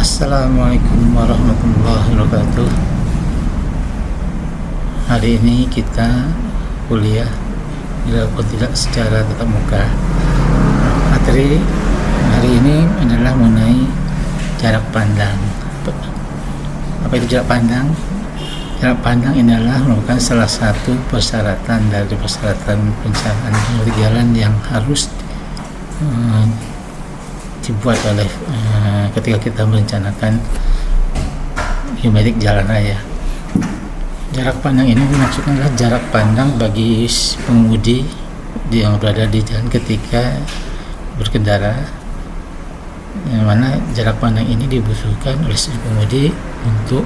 Assalamualaikum warahmatullahi wabarakatuh. Hari ini kita kuliah walaupun tidak secara tatap muka. Materi hari ini adalah mengenai jarak pandang. Apa itu jarak pandang? Jarak pandang ini adalah merupakan salah satu persyaratan dari persyaratan perencanaan jalan yang harus dibuat oleh ketika kita merencanakan geometrik jalan raya. Jarak pandang ini maksudnya adalah jarak pandang bagi pengemudi yang berada di jalan ketika berkendara, yang mana jarak pandang ini dibutuhkan oleh si pengemudi untuk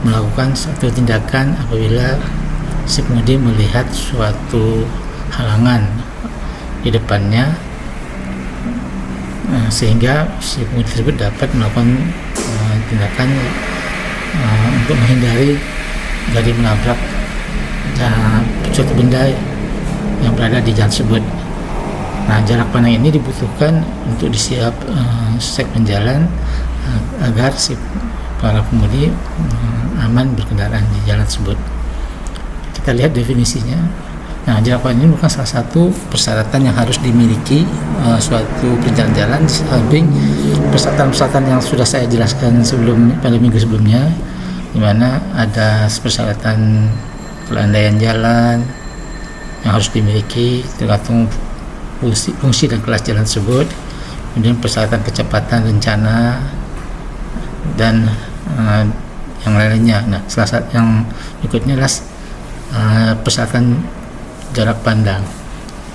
melakukan suatu tindakan apabila si pengemudi melihat suatu halangan di depannya, sehingga si pengemudi tersebut dapat melakukan tindakan untuk menghindari dari menabrak suatu benda yang berada di jalan tersebut. Nah, jarak pandang ini dibutuhkan untuk disiap segmen jalan agar si para pengemudi aman berkendaraan di jalan tersebut. Kita lihat definisinya. Nah, jarak pandang ini merupakan salah satu persyaratan yang harus dimiliki suatu perencanaan jalan, di samping persyaratan-persyaratan yang sudah saya jelaskan pada minggu sebelumnya, di mana ada persyaratan pelandaian jalan yang harus dimiliki tergantung fungsi dan kelas jalan tersebut, kemudian persyaratan kecepatan rencana dan yang lainnya. Nah, salah satu yang berikutnya adalah persyaratan jarak pandang.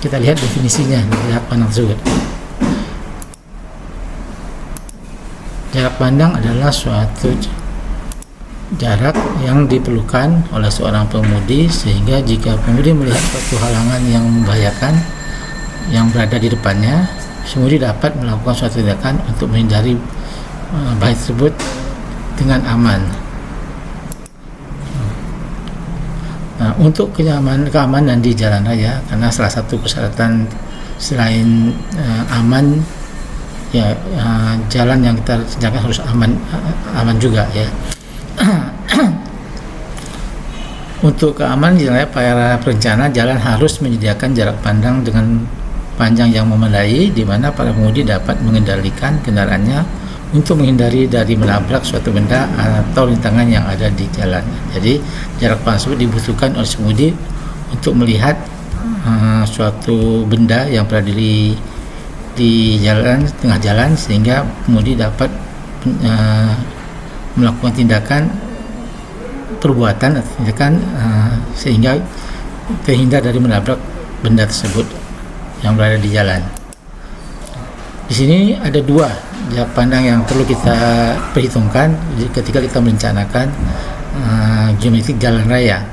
Kita lihat definisinya jarak pandang tersebut. Jarak pandang adalah suatu jarak yang diperlukan oleh seorang pengemudi sehingga jika pengemudi melihat suatu halangan yang membahayakan yang berada di depannya, pengemudi dapat melakukan suatu tindakan untuk menghindari bahaya tersebut dengan aman. Nah, untuk keamanan di jalan raya, karena salah satu persyaratan selain aman, ya jalan yang kita kerjakan harus aman juga ya. Untuk keamanan jalan raya, para perencana jalan harus menyediakan jarak pandang dengan panjang yang memadai, di mana para pengemudi dapat mengendalikan kendaraannya untuk menghindari dari menabrak suatu benda atau rintangan yang ada di jalan. Jadi jarak pandang tersebut dibutuhkan oleh pengemudi untuk melihat suatu benda yang berada di jalan, tengah jalan, sehingga pengemudi dapat melakukan perbuatan atau tindakan sehingga terhindar dari menabrak benda tersebut yang berada di jalan. Di sini ada dua jarak pandang yang perlu kita perhitungkan ketika kita merencanakan geometrik jalan raya.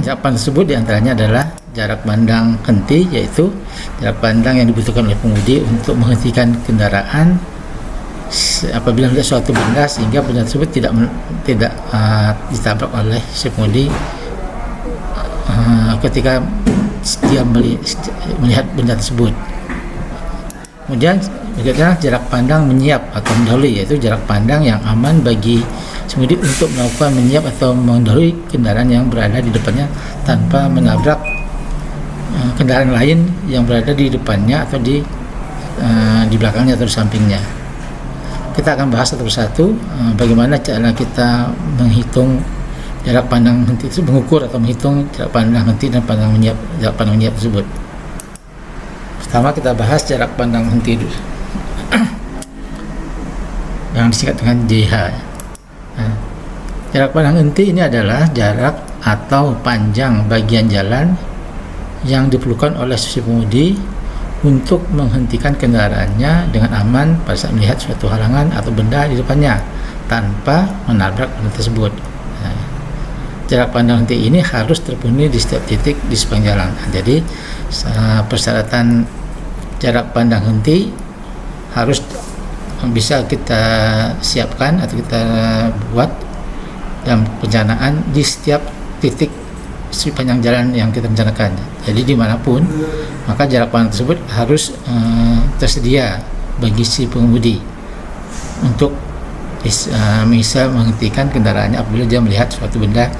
Jarak pandang tersebut diantaranya adalah jarak pandang henti, yaitu jarak pandang yang dibutuhkan oleh pengemudi untuk menghentikan kendaraan apabila melihat suatu benda sehingga benda tersebut tidak ditabrak oleh si pengemudi ketika dia melihat benda tersebut. Kemudian berikutnya jarak pandang menyiap atau mendahului, yaitu jarak pandang yang aman bagi pengemudi untuk melakukan menyiap atau mendahului kendaraan yang berada di depannya tanpa menabrak kendaraan lain yang berada di depannya atau di belakangnya atau di sampingnya. Kita akan bahas satu persatu bagaimana cara kita menghitung jarak pandang henti itu, mengukur atau menghitung jarak pandang henti dan jarak pandang menyiap tersebut. Pertama kita bahas jarak pandang henti dulu, yang disingkat dengan JH. Nah, jarak pandang henti ini adalah jarak atau panjang bagian jalan yang diperlukan oleh si pengemudi untuk menghentikan kendaraannya dengan aman pada saat melihat suatu halangan atau benda di depannya tanpa menabrak benda tersebut. Nah, jarak pandang henti ini harus terpenuhi di setiap titik di sepanjang jalan. Jadi persyaratan jarak pandang henti harus bisa kita siapkan atau kita buat dalam perencanaan di setiap titik sepanjang jalan yang kita rencanakan. Jadi dimanapun, maka jarak pandang tersebut harus tersedia bagi si pengemudi untuk bisa menghentikan kendaraannya apabila dia melihat suatu benda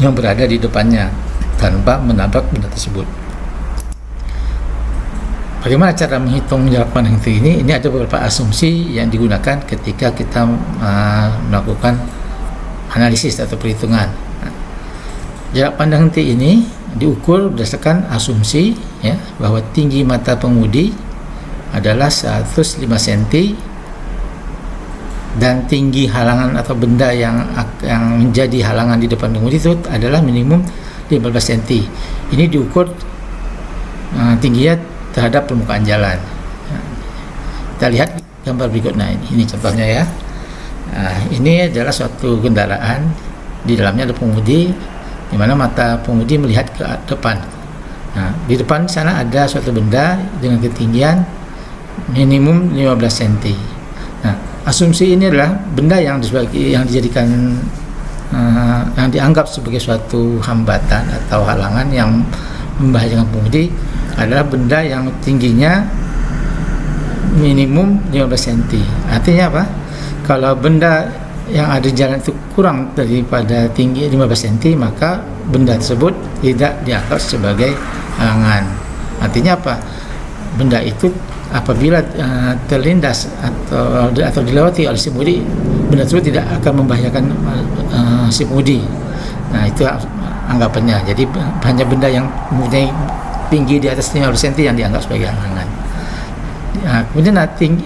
yang berada di depannya tanpa menabrak benda tersebut. Bagaimana cara menghitung jarak pandang henti ini? Ini ada beberapa asumsi yang digunakan ketika kita melakukan analisis atau perhitungan. Jarak pandang henti ini diukur berdasarkan asumsi ya, bahwa tinggi mata pengemudi adalah 105 cm dan tinggi halangan atau benda yang menjadi halangan di depan pengemudi itu adalah minimum 15 cm. Ini diukur tingginya terhadap permukaan jalan. Kita lihat gambar berikutnya ini contohnya ya. Ini adalah suatu kendaraan, di dalamnya ada pengemudi, di mana mata pengemudi melihat ke depan. Nah, di depan sana ada suatu benda dengan ketinggian minimum 15 cm. Nah, asumsi ini adalah benda yang dijadikan yang dianggap sebagai suatu hambatan atau halangan yang membahayakan pengemudi adalah benda yang tingginya minimum 15 cm. Artinya apa? Kalau benda yang ada di jalan itu kurang daripada tinggi 15 cm, maka benda tersebut tidak dianggap sebagai halangan. Artinya apa? Benda itu apabila terlindas atau dilewati oleh si pengemudi, benda tersebut tidak akan membahayakan si pengemudi. Nah, itu anggapannya. Jadi hanya benda yang mempunyai tinggi di atas 15 cm yang dianggap sebagai halangan. Nah, kemudian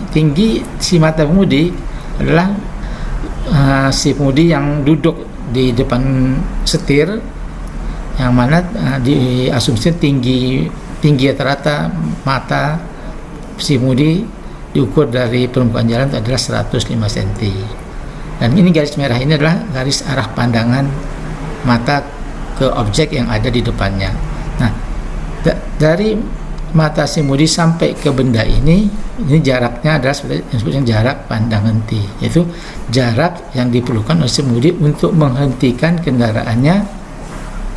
tinggi si mata pengemudi adalah si pengemudi yang duduk di depan setir, yang mana diasumsikan tinggi rata-rata mata si pengemudi diukur dari permukaan jalan itu adalah 105 cm. Dan ini garis merah ini adalah garis arah pandangan mata ke objek yang ada di depannya. Nah, dari mata si pengemudi sampai ke benda ini jaraknya adalah disebutkan jarak pandang henti, yaitu jarak yang diperlukan oleh si pengemudi untuk menghentikan kendaraannya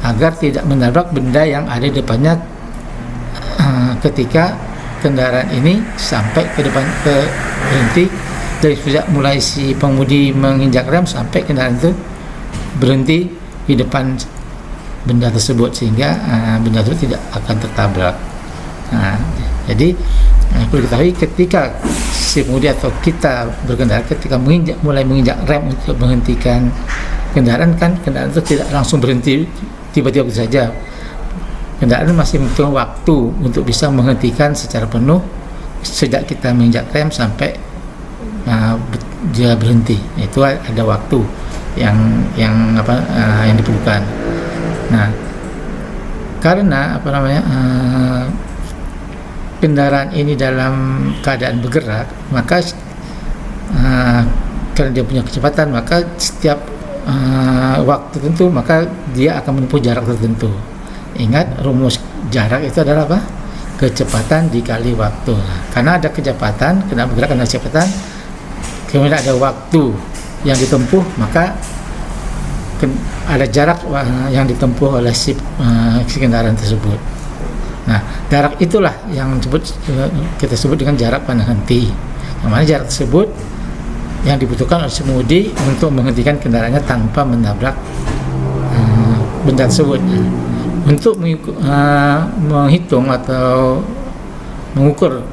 agar tidak menabrak benda yang ada di depannya ketika kendaraan ini sampai ke depan, ke berhenti, dari sejak mulai si pengemudi menginjak rem sampai kendaraan itu berhenti di depan benda tersebut, sehingga benda tersebut tidak akan tertabrak. Jadi perlu diketahui ketika si pengemudi atau kita berkendara, ketika mulai menginjak rem untuk menghentikan kendaraan, kan kendaraan itu tidak langsung berhenti tiba-tiba saja. Kendaraan masih membutuhkan waktu untuk bisa menghentikan secara penuh sejak kita menginjak rem sampai dia berhenti. Itu ada waktu yang diperlukan. Nah, karena kendaraan ini dalam keadaan bergerak, maka karena dia punya kecepatan, maka setiap waktu tertentu maka dia akan menempuh jarak tertentu. Ingat, rumus jarak itu adalah apa? Kecepatan dikali waktu. Nah, karena ada kecepatan, kena bergerak karena kecepatan, kemudian ada waktu yang ditempuh, maka ada jarak yang ditempuh oleh si kendaraan tersebut. Nah, jarak itulah yang kita sebut dengan jarak pandang henti. Yang mana jarak tersebut yang dibutuhkan oleh si pengemudi untuk menghentikan kendaraannya tanpa menabrak benda tersebut. Untuk menghitung atau mengukur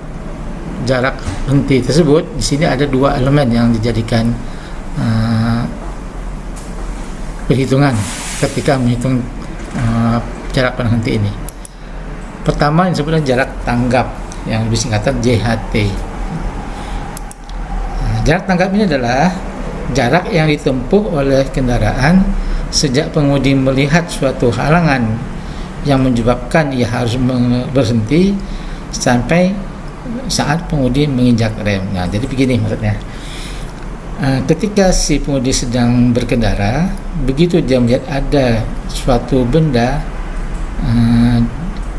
jarak henti tersebut, di sini ada dua elemen yang dijadikan perhitungan ketika menghitung jarak pandang henti ini. Pertama yang disebutkan jarak tanggap, yang lebih singkatan JHT. Jarak tanggap ini adalah jarak yang ditempuh oleh kendaraan sejak pengemudi melihat suatu halangan yang menyebabkan ia harus berhenti sampai saat pengemudi menginjak rem. Nah, jadi begini maksudnya. Ketika si pengemudi sedang berkendara, begitu dia melihat ada suatu benda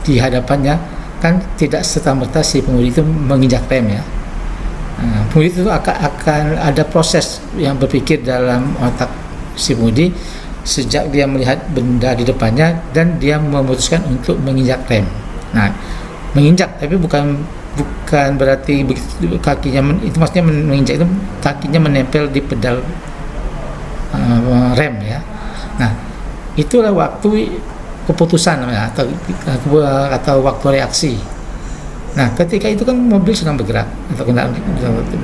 di hadapannya, kan tidak serta-merta si pengemudi itu menginjak rem ya. Pengemudi itu akan ada proses yang berpikir dalam otak si pengemudi sejak dia melihat benda di depannya dan dia memutuskan untuk menginjak rem. Nah, menginjak tapi bukan bukan berarti kakinya itu maksudnya menginjak itu kakinya menempel di pedal rem ya. Nah, itulah waktu keputusan ya, atau waktu reaksi. Nah, ketika itu kan mobil sedang bergerak atau kendaraan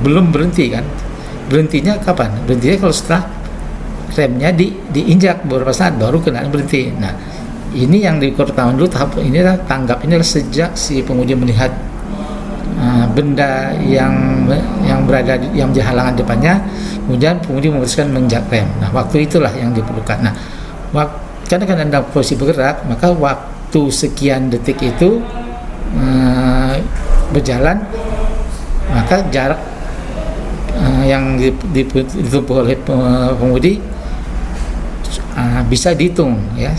belum berhenti kan. Berhentinya kapan? Berhentinya kalau setelah remnya diinjak beberapa saat baru kendaraan berhenti. Nah, ini yang diketahui dulu tahap ini adalah tanggap ini adalah sejak si pengemudi melihat benda yang berada yang menjadi halangan depannya, kemudian pengemudi memutuskan menginjak rem. Nah, waktu itulah yang diperlukan. Nah, karena kan Anda posisi bergerak, maka waktu sekian detik itu berjalan, maka jarak yang ditempuh oleh pengemudi bisa dihitung ya.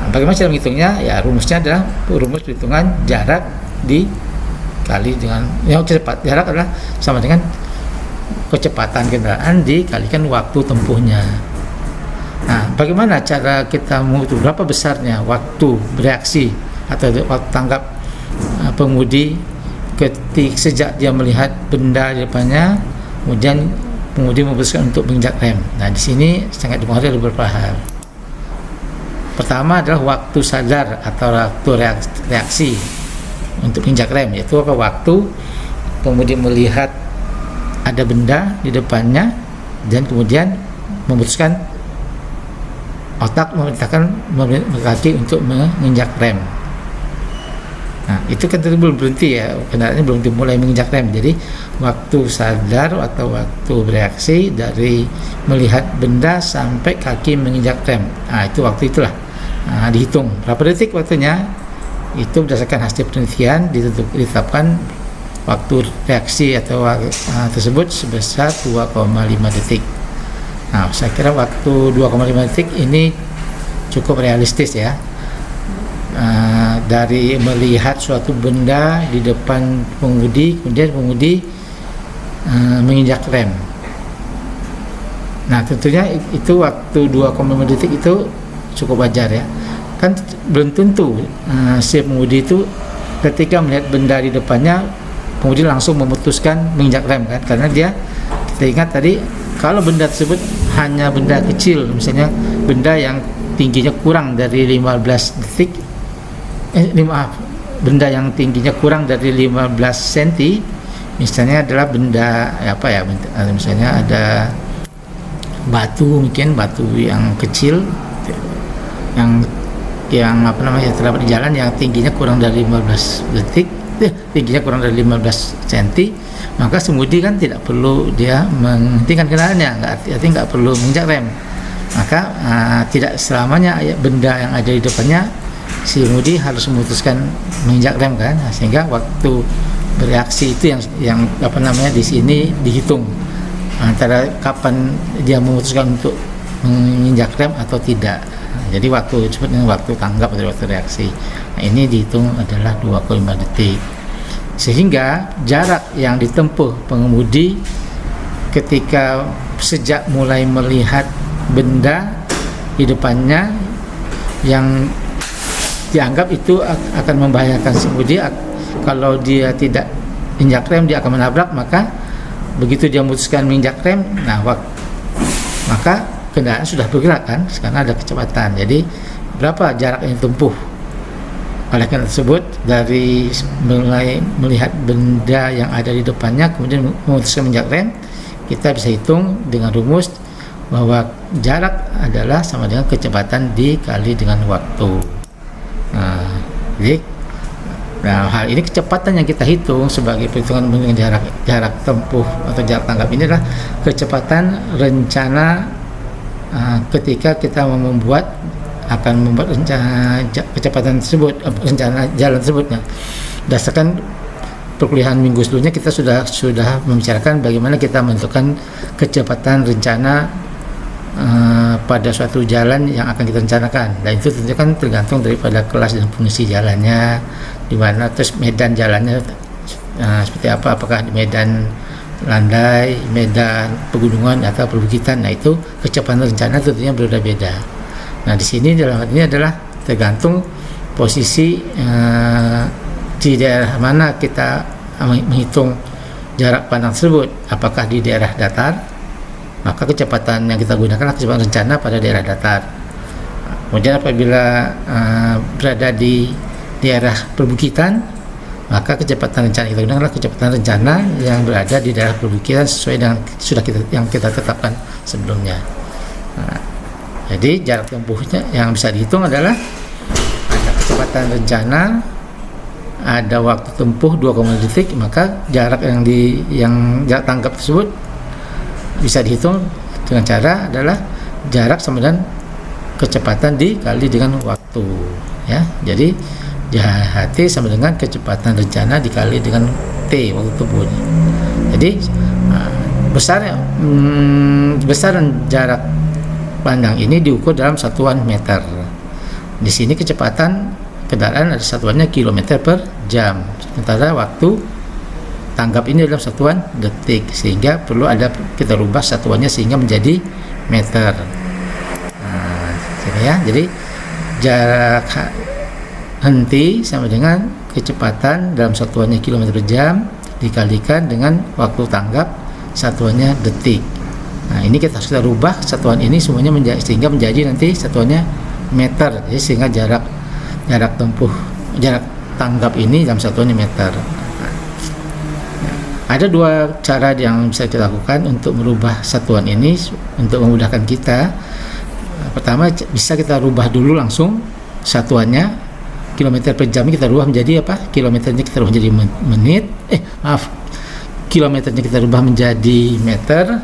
Bagaimana cara menghitungnya? Ya, rumusnya adalah rumus perhitungan jarak dikali dengan yang cepat. Jarak adalah sama dengan kecepatan kendaraan dikalikan waktu tempuhnya. Nah, bagaimana cara kita mengukur berapa besarnya waktu bereaksi atau waktu tanggap pengemudi sejak dia melihat benda di depannya, kemudian pengemudi memutuskan untuk menginjak rem. Nah, di sini sangat dipengaruhi oleh beberapa hal. Pertama adalah waktu sadar atau waktu reaksi untuk menginjak rem, yaitu waktu pengemudi melihat ada benda di depannya dan kemudian memutuskan otak memerintahkan kaki untuk menginjak rem. Nah, itu kan tadi belum berhenti ya, kendaraannya belum dimulai menginjak rem. Jadi waktu sadar atau waktu bereaksi dari melihat benda sampai kaki menginjak rem. Nah, itu waktu itulah dihitung berapa detik waktunya. Itu berdasarkan hasil penelitian ditetapkan waktu reaksi atau tersebut sebesar 2,5 detik. Nah, saya kira waktu 2,5 detik ini cukup realistis ya. Dari melihat suatu benda di depan pengemudi, kemudian pengemudi menginjak rem. Nah, tentunya itu waktu 2,5 detik itu cukup wajar ya. Kan belum tentu si pengemudi itu ketika melihat benda di depannya pengemudi langsung memutuskan menginjak rem kan, karena kita ingat tadi kalau benda tersebut hanya benda kecil, misalnya benda yang tingginya kurang dari 15 detik benda yang tingginya kurang dari 15 cm, misalnya adalah benda misalnya ada batu, mungkin batu yang kecil yang terdapat di jalan yang tingginya kurang dari 15 detik, tingginya kurang dari 15 cm, maka pengemudi kan tidak perlu dia menghentikan kendaraannya, artinya nggak perlu menginjak rem. Maka tidak selamanya benda yang ada di depannya si pengemudi harus memutuskan menginjak rem kan, sehingga waktu bereaksi itu yang di sini dihitung antara kapan dia memutuskan untuk menginjak rem atau tidak. Jadi waktu disebutnya waktu tanggap atau waktu reaksi. Nah, ini dihitung adalah 2,5 detik. Sehingga jarak yang ditempuh pengemudi ketika sejak mulai melihat benda di depannya yang dianggap itu akan membahayakan si pengemudi, kalau dia tidak injak rem dia akan menabrak, maka begitu dia memutuskan menginjak rem, maka kendaraan sudah bergerak kan, karena ada kecepatan. Jadi berapa jarak yang ditempuh oleh kendaraan tersebut dari mulai melihat benda yang ada di depannya kemudian memutuskan menginjak rem, kita bisa hitung dengan rumus bahwa jarak adalah sama dengan kecepatan dikali dengan waktu. Jadi hal ini kecepatan yang kita hitung sebagai perhitungan dengan jarak tempuh atau jarak tanggap ini adalah kecepatan rencana ketika kita akan membuat rencana kecepatan tersebut, rencana jalan tersebut. Berdasarkan perkuliahan minggu sebelumnya kita sudah membicarakan bagaimana kita menentukan kecepatan rencana pada suatu jalan yang akan kita rencanakan, dan itu tentu kan tergantung daripada kelas dan fungsi jalannya, di mana terus medan jalannya seperti apa, apakah di medan landai, medan pegunungan atau perbukitan. Nah, itu kecepatan rencana tentunya berbeda-beda. Nah, di sini dalam hal ini adalah tergantung posisi di daerah mana kita menghitung jarak pandang tersebut, apakah di daerah datar, maka kecepatan yang kita gunakan adalah kecepatan rencana pada daerah datar. Kemudian apabila berada di daerah perbukitan, maka kecepatan rencana kita gunakan adalah kecepatan rencana yang berada di daerah perbukitan sesuai dengan yang kita tetapkan sebelumnya. Jadi jarak tempuhnya yang bisa dihitung adalah ada kecepatan rencana, ada waktu tempuh 2,5 detik, maka jarak yang jarak tanggap tersebut bisa dihitung dengan cara adalah jarak sama dengan kecepatan dikali dengan waktu, ya. Jadi HT sama dengan kecepatan rencana dikali dengan T, waktu tempuh. Jadi besaran jarak pandang ini diukur dalam satuan meter. Di sini kecepatan kendaraan ada satuannya kilometer per jam, sementara waktu tanggap ini dalam satuan detik, sehingga perlu ada kita rubah satuannya sehingga menjadi meter. Sini ya. Jadi jarak henti sama dengan kecepatan dalam satuannya kilometer per jam dikalikan dengan waktu tanggap satuannya detik. Nah, ini kita rubah satuan ini semuanya sehingga menjadi nanti satuannya meter. Jadi sehingga jarak tanggap ini dalam satuannya meter. Ada dua cara yang bisa kita lakukan untuk merubah satuan ini untuk memudahkan kita. Pertama, bisa kita rubah dulu langsung satuannya, kilometer per jam kita rubah menjadi apa? Kilometernya kita rubah menjadi menit. Kilometernya kita rubah menjadi meter,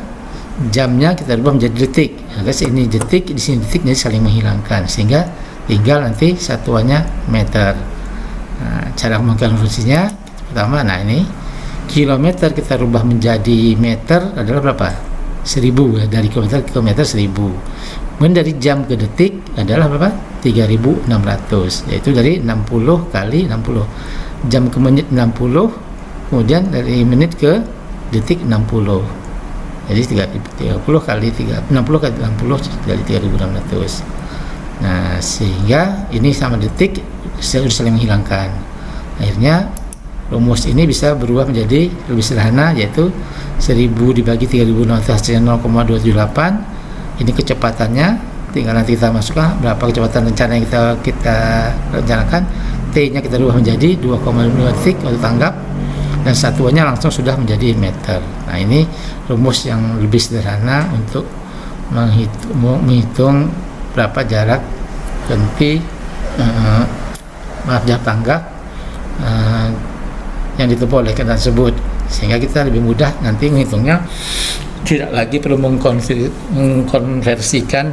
jamnya kita rubah menjadi detik. Nah, ini detik, di sini detik, jadi saling menghilangkan sehingga tinggal nanti satuannya meter. Nah, cara mengkonversinya pertama, ini kilometer kita rubah menjadi meter adalah berapa? 1000 ya, dari kilometer ke meter 1000. Kemudian dari jam ke detik adalah berapa? 3600, yaitu dari 60 kali 60. Jam ke menit 60, kemudian dari menit ke detik 60. Jadi 60 kali 60 dari 3600. Nah, sehingga ini sama detik sudah saling menghilangkan. Akhirnya rumus ini bisa berubah menjadi lebih sederhana, yaitu 1000 dibagi 3600 hasilnya 0,278. Ini kecepatannya, tinggal nanti kita masukkan berapa kecepatan rencana yang kita rencanakan. T-nya kita rubah menjadi 2,5 detik waktu tanggap, dan satuannya langsung sudah menjadi meter. Nah, ini rumus yang lebih sederhana untuk menghitung berapa jarak henti jarak tanggap yang ditempuh oleh kendaraan tersebut, sehingga kita lebih mudah nanti menghitungnya, tidak lagi perlu mengkonversikan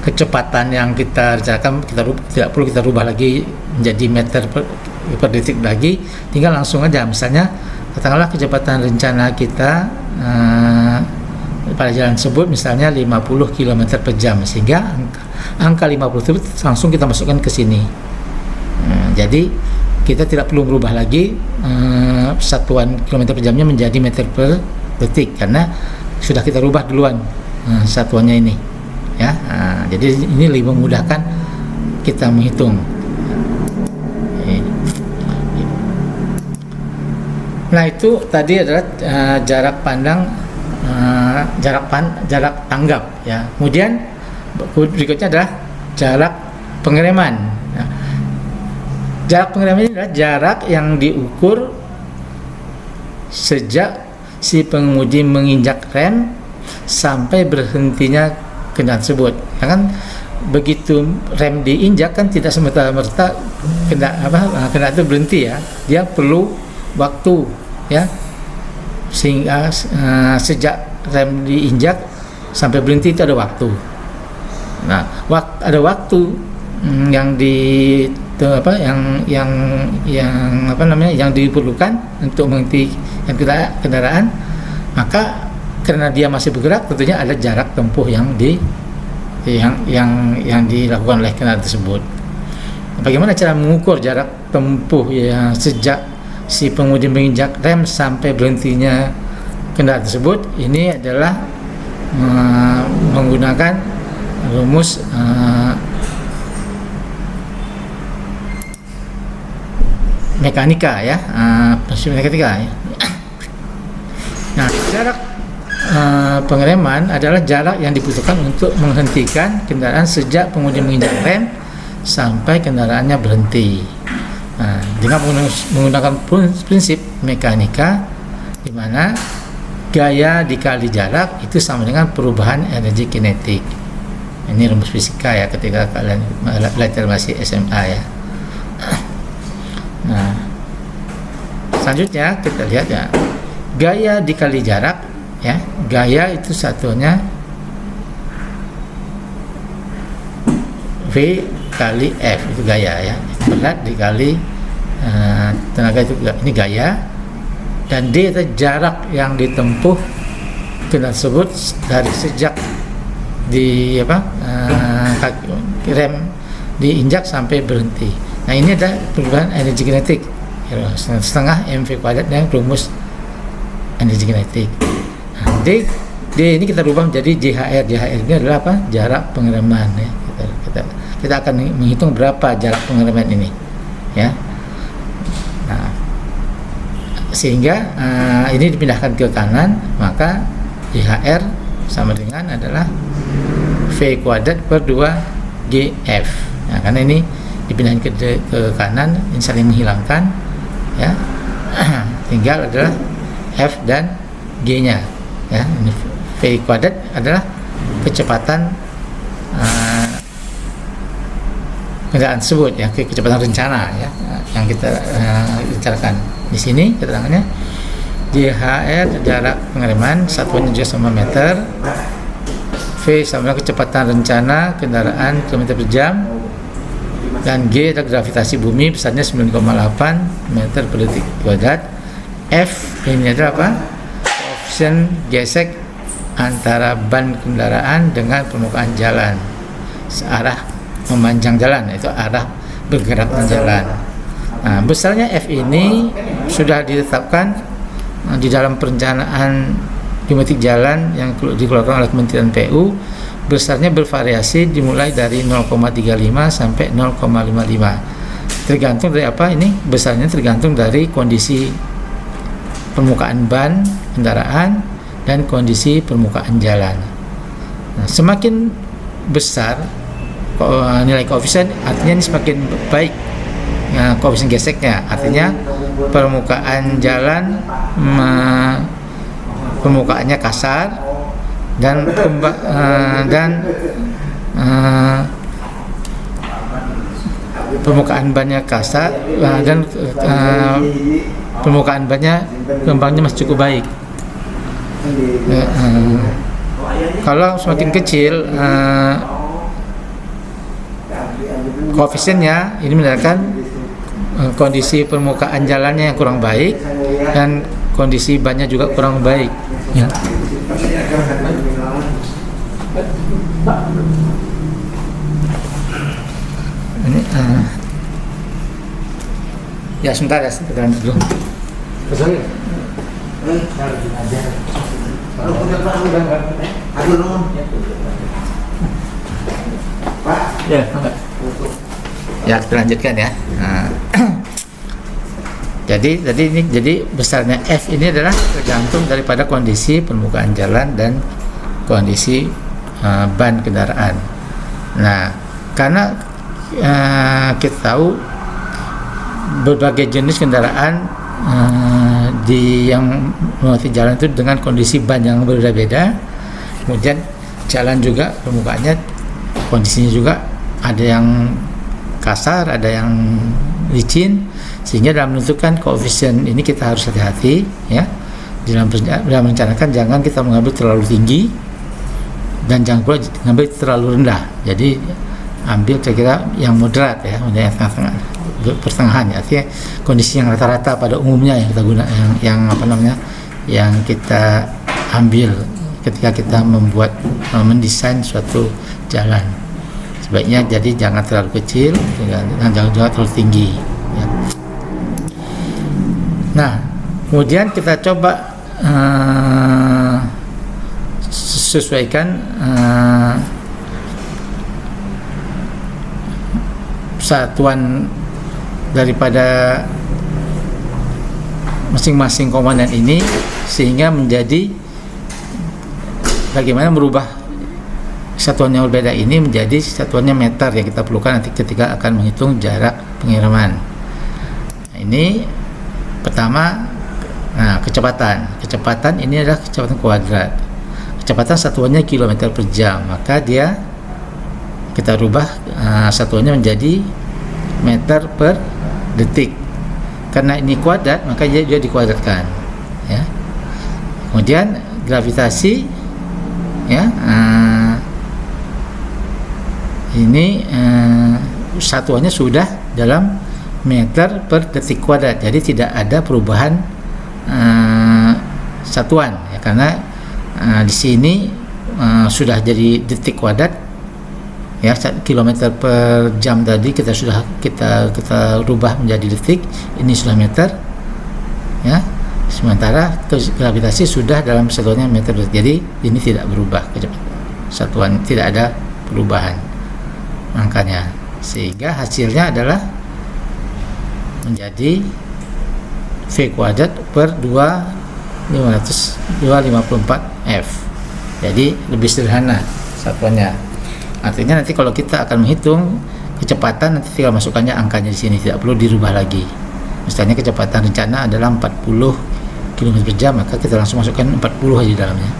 kecepatan yang kita rencanakan, tidak perlu kita rubah lagi menjadi meter per detik lagi, tinggal langsung aja. Misalnya katakanlah kecepatan rencana kita pada jalan tersebut misalnya 50 km per jam, sehingga angka 50 tersebut langsung kita masukkan ke sini. Jadi kita tidak perlu berubah lagi satuan kilometer per jamnya menjadi meter per detik, karena sudah kita rubah duluan satuannya ini, ya. Jadi ini lebih memudahkan kita menghitung. Nah, itu tadi adalah jarak pandang, jarak tanggap, ya. Kemudian berikutnya adalah jarak pengereman. Nah, jarak pengereman ini adalah jarak yang diukur sejak si pengemudi menginjak rem sampai berhentinya kendaraan tersebut. Kan begitu rem diinjak kan tidak semata-mata kendaraan itu berhenti, ya. Dia perlu waktu, ya, sehingga sejak rem diinjak sampai berhenti itu ada waktu. Nah, ada waktu yang yang diperlukan untuk menghenti kendaraan, maka karena dia masih bergerak, tentunya ada jarak tempuh yang dilakukan oleh kendaraan tersebut. Bagaimana cara mengukur jarak tempuh yang sejak si pengemudi menginjak rem sampai berhentinya kendaraan tersebut? Ini adalah menggunakan rumus mekanika ya, prinsip mekanika ya. Nah, jarak pengereman adalah jarak yang dibutuhkan untuk menghentikan kendaraan sejak pengemudi menginjak rem sampai kendaraannya berhenti. Nah, dengan menggunakan prinsip mekanika, di mana gaya dikali jarak itu sama dengan perubahan energi kinetik. Ini rumus fisika ya ketika kalian belajar masih SMA ya. Nah, selanjutnya kita lihat ya, gaya dikali jarak ya. Gaya itu satunya V kali F, itu gaya ya. Berat dikali tenaga, itu ini gaya. Dan D itu jarak yang ditempuh kendaraan tersebut dari sejak di rem diinjak sampai berhenti. Nah, ini ada perubahan energi kinetik setengah mv kuadrat dengan rumus energi kinetik. Nah, D ini kita rubah menjadi JHR. JHR ini adalah apa? Jarak pengereman ya. Kita akan menghitung berapa jarak pengereman ini ya. Nah, sehingga ini dipindahkan ke kanan, maka JHR sama dengan adalah V kuadrat per 2 GF. Nah, karena ini dipindahkan ke kanan, ini saling menghilangkan ya. Tinggal adalah F dan G nya ya. Ini V kuadrat adalah kecepatan kendaraan tersebut ya, kecepatan rencana ya, yang kita rencanakan. Di sini keterangannya JHR jarak pengereman, satuannya juga sama meter. V sama dengan kecepatan rencana kendaraan km per jam, dan G adalah gravitasi bumi, besarnya 9,8 meter per detik kuadrat. F ini adalah apa? Koefisien gesek antara ban kendaraan dengan permukaan jalan searah memanjang jalan, itu arah bergeraknya jalan. Nah, besarnya F ini sudah ditetapkan di dalam perencanaan geometrik jalan yang dikeluarkan oleh Kementerian PU. Besarnya bervariasi dimulai dari 0,35 sampai 0,55. Tergantung dari apa ini? Besarnya tergantung dari kondisi permukaan ban kendaraan dan kondisi permukaan jalan. Nah, semakin besar nilai koefisien, artinya ini semakin baik koefisien geseknya, artinya permukaan jalan permukaannya kasar dan permukaan bannya kasar dan permukaan bannya kembangnya masih cukup baik. Kalau semakin kecil koefisiennya, ini menandakan kondisi permukaan jalannya yang kurang baik dan kondisi bannya juga kurang baik ya. Ini ya sebentar ya, kita dulu. Ya, kita lanjutkan ya. Nah, jadi besarnya F ini adalah tergantung daripada kondisi permukaan jalan dan kondisi ban kendaraan. Nah, karena kita tahu berbagai jenis kendaraan di yang melewati jalan itu dengan kondisi ban yang berbeda-beda. Kemudian jalan juga permukaannya kondisinya juga ada yang kasar, ada yang licin, sehingga dalam menentukan koefisien ini kita harus hati-hati ya. Dalam merencanakan jangan kita mengambil terlalu tinggi dan jangan pula mengambil terlalu rendah. Jadi ambil kira-kira yang moderat ya, yang tengah-tengah, pertengahan ya. Artinya kondisi yang rata-rata pada umumnya yang kita guna, yang kita ambil ketika kita mendesain suatu jalan. Sebaiknya jadi jangan terlalu kecil dan jangan juga terlalu tinggi ya. Nah, kemudian kita coba sesuaikan satuan daripada masing-masing komandan ini, sehingga menjadi bagaimana merubah satuan yang berbeda ini menjadi satuannya meter yang kita perlukan nanti ketika akan menghitung jarak pengiriman. Nah, ini pertama, kecepatan ini adalah kecepatan kuadrat. Kecepatan satuannya kilometer per jam, maka kita rubah satuannya menjadi meter per detik. Karena ini kuadrat, maka dia juga dikuadratkan, ya. Kemudian gravitasi, ya, ini satuannya sudah dalam meter per detik kuadrat, jadi tidak ada perubahan satuan, ya, karena di sini sudah jadi detik kuadrat, ya. Kilometer per jam tadi kita rubah menjadi detik, ini sudah meter, ya. Sementara gravitasi sudah dalam satuannya meter per detik, jadi ini tidak berubah satuan, tidak ada perubahan angkanya, sehingga hasilnya adalah menjadi V kuadrat per 254 F. Jadi lebih sederhana satuannya. Artinya nanti kalau kita akan menghitung kecepatan, nanti tinggal masukkannya angkanya di sini, tidak perlu dirubah lagi. Misalnya kecepatan rencana adalah 40 km per jam, maka kita langsung masukkan 40 aja di dalamnya,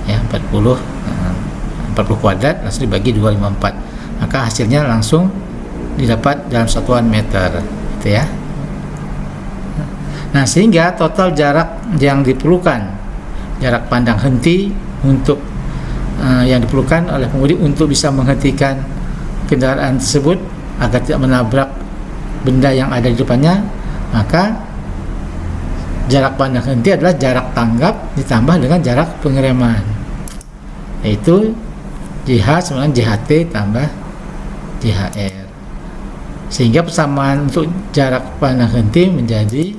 ya. 40 kuadrat langsung dibagi 254, maka hasilnya langsung didapat dalam satuan meter, gitu ya. Nah, sehingga total jarak yang diperlukan, jarak pandang henti untuk yang diperlukan oleh pengemudi untuk bisa menghentikan kendaraan tersebut agar tidak menabrak benda yang ada di depannya, maka jarak pandang henti adalah jarak tanggap ditambah dengan jarak pengereman, yaitu JH sama JHT tambah JHR, sehingga persamaan untuk jarak pandang henti menjadi,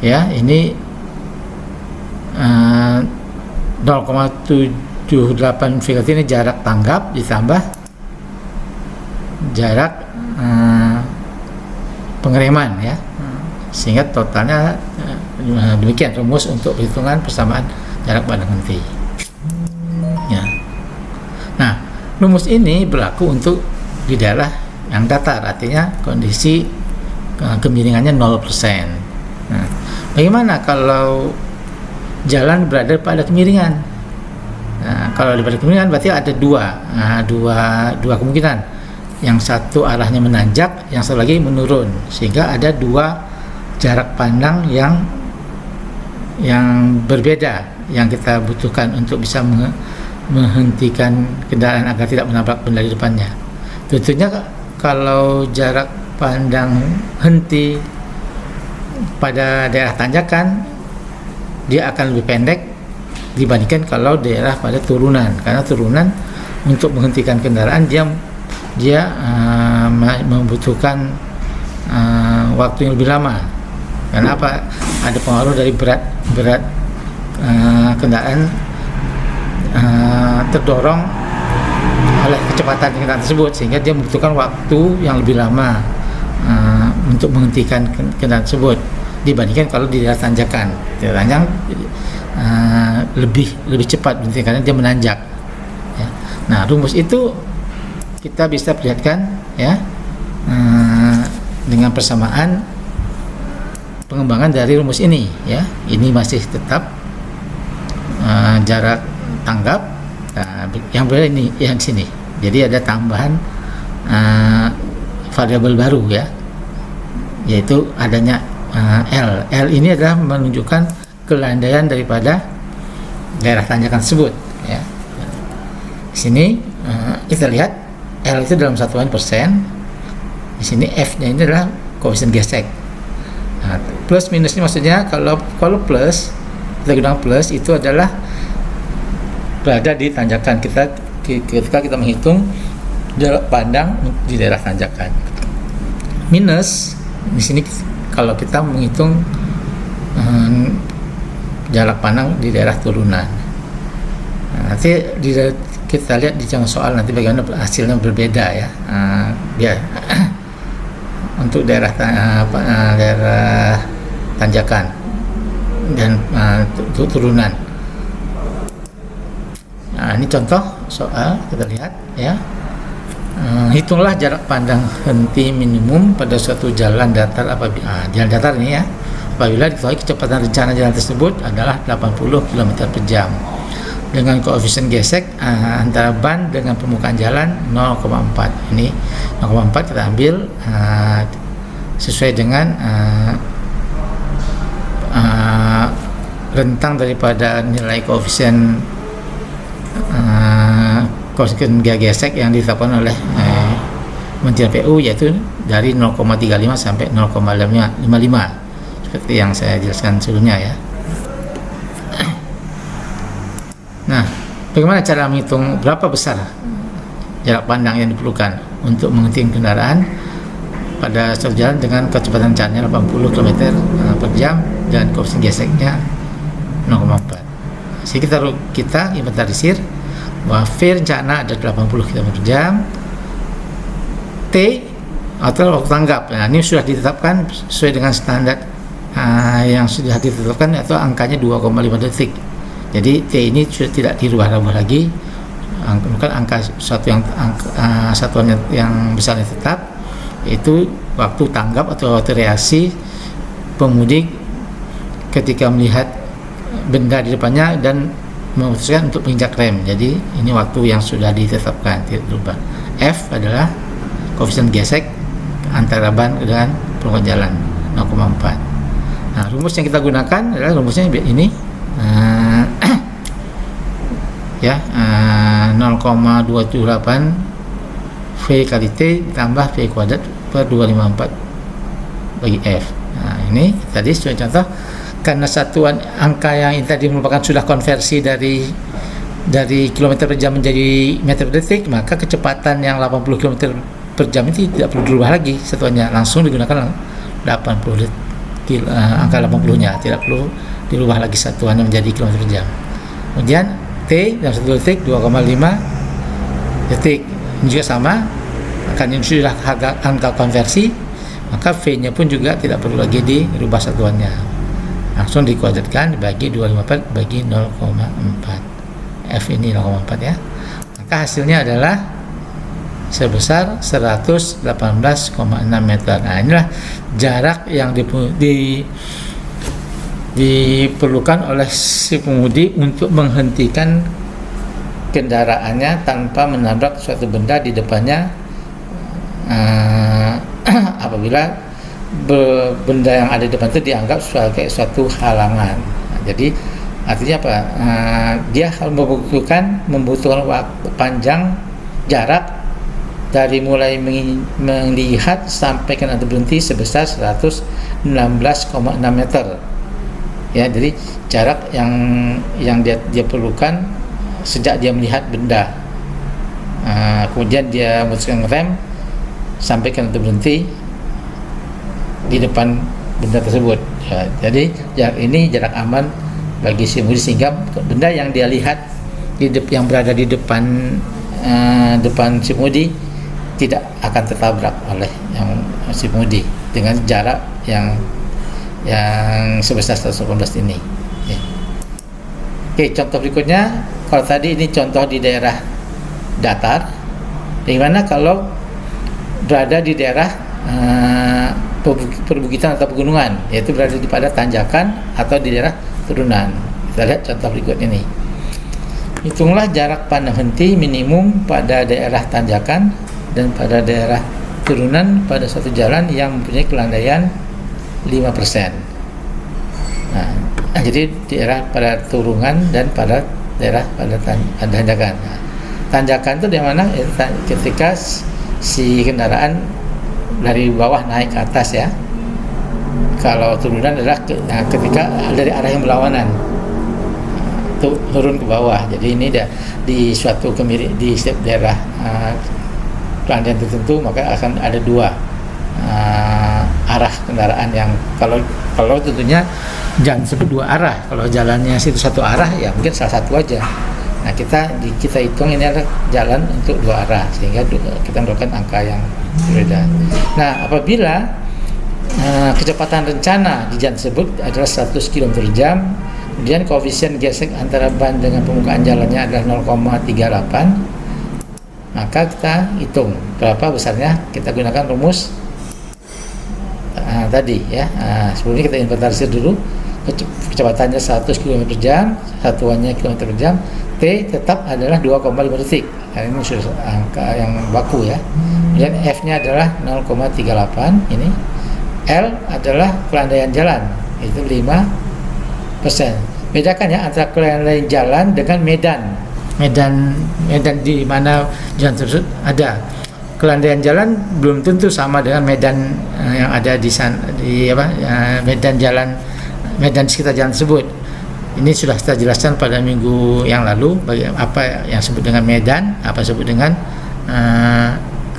ya, ini 0,78 V ini jarak tanggap ditambah jarak pengereman, ya, sehingga totalnya demikian rumus untuk perhitungan persamaan jarak pandang henti, ya. Nah, rumus ini berlaku untuk di daerah yang datar, artinya kondisi kemiringannya 0%. Nah, bagaimana kalau jalan berada pada kemiringan? Nah, kalau pada kemiringan berarti ada dua kemungkinan. Yang satu arahnya menanjak, yang satu lagi menurun, sehingga ada dua jarak pandang yang berbeda yang kita butuhkan untuk bisa menghentikan kendaraan agar tidak menabrak benda di depannya. Tentunya kalau jarak pandang henti pada daerah tanjakan, dia akan lebih pendek dibandingkan kalau daerah pada turunan, karena turunan untuk menghentikan kendaraan dia membutuhkan waktu yang lebih lama. Karena apa? Ada pengaruh dari berat kendaraan terdorong oleh kecepatan kendaraan tersebut, sehingga dia membutuhkan waktu yang lebih lama untuk menghentikan kendaraan tersebut dibandingkan kalau di daerah tanjakan. Tanjang lebih cepat berhenti karena dia menanjak, ya. Nah, rumus itu kita bisa perlihatkan, ya, dengan persamaan pengembangan dari rumus ini, ya. Ini masih tetap jarak tanggap, yang berbeda ini yang sini. Jadi ada tambahan variabel baru, ya, yaitu adanya L. L ini adalah menunjukkan kelandaian daripada daerah tanjakan tersebut, ya. Di sini kita lihat L itu dalam satuan persen. Di sini F-nya ini adalah koefisien gesek. Nah, plus minus ini maksudnya kalau plus, kita gunakan plus, itu adalah berada di tanjakan ketika kita menghitung jarak pandang di daerah tanjakan. Minus di sini kalau kita menghitung jarak pandang di daerah turunan. Nah, nanti kita lihat di jangan soal nanti bagaimana hasilnya berbeda, ya. Biar untuk daerah tanjakan dan turunan. Nah, ini contoh soal, kita lihat ya. Hitunglah jarak pandang henti minimum pada suatu jalan datar apabila jalan datar ini ya, apabila diketahui kecepatan rencana jalan tersebut adalah 80 km per jam dengan koefisien gesek antara ban dengan permukaan jalan 0,4. Ini 0,4 kita ambil sesuai dengan rentang daripada nilai koefisien gesek yang ditetapkan oleh Menteri PU, yaitu dari 0,35 sampai 0,55 seperti yang saya jelaskan sebelumnya ya. Nah, bagaimana cara menghitung berapa besar jarak pandang yang diperlukan untuk menghentikan kendaraan pada suatu jalan dengan kecepatan jalannya 80 km per jam dan koefisien geseknya 0,4. Jadi kita inventarisir bahwa V rencana ada 80 km per jam, T atau waktu tanggap. Nah, ini sudah ditetapkan sesuai dengan standar yang sudah ditetapkan, atau angkanya 2,5 detik. Jadi T ini sudah tidak dirubah-rubah lagi, bukan angka satuan yang besarnya tetap, itu waktu tanggap atau waktu reaksi pemudik ketika melihat benda di depannya dan memutuskan untuk menginjak rem. Jadi ini waktu yang sudah ditetapkan, tidak berubah. F adalah koefisien gesek antara ban dengan permukaan jalan 0,4. Nah, rumus yang kita gunakan adalah rumusnya ini ya, 0,278 V kali T ditambah V kuadrat per 254 bagi F. Nah, ini tadi sebagai contoh, karena satuan angka yang ini tadi merupakan sudah konversi dari kilometer per jam menjadi meter per detik, maka kecepatan yang 80 km per jam itu tidak perlu dirubah lagi satuannya, langsung digunakan 80 angka 80-nya, tidak perlu dirubah lagi satuannya menjadi kilometer per jam. Kemudian T dalam 1 detik 2,5 detik, ini juga sama, karena ini sudah angka konversi, maka V-nya pun juga tidak perlu lagi dirubah satuannya, langsung dikuadratkan dibagi 254 bagi 0,4. F ini 0,4 ya. Maka hasilnya adalah sebesar 118,6 meter. Nah, inilah jarak yang diperlukan oleh si pemudi untuk menghentikan kendaraannya tanpa menabrak suatu benda di depannya, apabila benda yang ada di depan itu dianggap sebagai suatu halangan. Nah, jadi artinya apa? Dia harus membutuhkan waktu panjang, jarak dari mulai melihat sampai ke nanti berhenti sebesar 116,6 meter. Ya, jadi jarak yang dia perlukan sejak dia melihat benda, kemudian dia memutuskan rem sampai ke nanti berhenti di depan benda tersebut. Ya, jadi jarak ini jarak aman bagi si pemudi, sehingga benda yang dia lihat yang berada di depan si pemudi tidak akan tertabrak oleh si pemudi dengan jarak yang sebesar 118 ini. Ya. Oke, contoh berikutnya, kalau tadi ini contoh di daerah datar, bagaimana kalau berada di daerah perbukitan atau pegunungan, yaitu berada pada tanjakan atau di daerah turunan. Kita lihat contoh berikut ini. Hitunglah jarak pandang henti minimum pada daerah tanjakan dan pada daerah turunan pada suatu jalan yang mempunyai kelandaian 5%. Nah, jadi daerah pada turunan dan pada daerah pada tanjakan. Nah, tanjakan itu di mana? Ketika si kendaraan dari bawah naik ke atas ya. Kalau turunan adalah ketika dari arah yang berlawanan turun ke bawah. Jadi ini di suatu di setiap daerah kelandaian tertentu, maka akan ada dua arah kendaraan yang kalau tentunya jangan sebut dua arah. Kalau jalannya situ satu arah ya mungkin salah satu aja. Nah, kita hitung ini adalah jalan untuk dua arah, sehingga kita mendapatkan angka yang berbeda. Nah, apabila kecepatan rencana di jalan tersebut adalah 100 km/jam. Kemudian koefisien gesek antara ban dengan permukaan jalannya adalah 0,38. Maka kita hitung berapa besarnya. Kita gunakan rumus tadi ya. Sebelumnya kita inventarisir dulu. Kecepatannya 100 km/jam, satuannya km/jam. T tetap adalah 2,5 detik. Ini sudah angka yang baku ya. Kemudian F-nya adalah 0,38 ini. L adalah kelandaian jalan, itu 5%. Bedakan ya antara kelandaian jalan dengan medan di mana jalan tersebut ada. Kelandaian jalan belum tentu sama dengan medan yang ada di sana, medan jalan, medan sekitar jalan tersebut. Ini sudah kita jelaskan pada minggu yang lalu apa yang disebut dengan medan, apa disebut dengan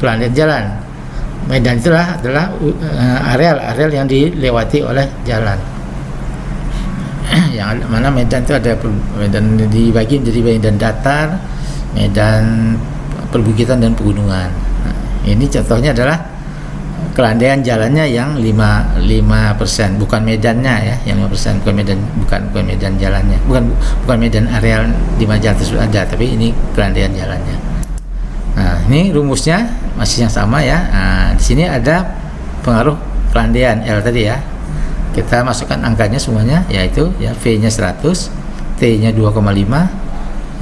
kelandaian jalan. Medan itulah adalah areal yang dilewati oleh jalan. Yang mana medan itu ada medan dibagi menjadi medan datar, medan perbukitan dan pegunungan. Nah, ini contohnya adalah kelandaian jalannya yang 5%, bukan medannya ya, yang 5%, bukan medan jalannya, bukan medan areal di mana jalan tersebut ada, tapi ini kelandaian jalannya. Nah, ini rumusnya masih yang sama ya. Nah, di sini ada pengaruh kelandaian L tadi ya. Kita masukkan angkanya semuanya, yaitu ya V-nya 100, T-nya 2,5,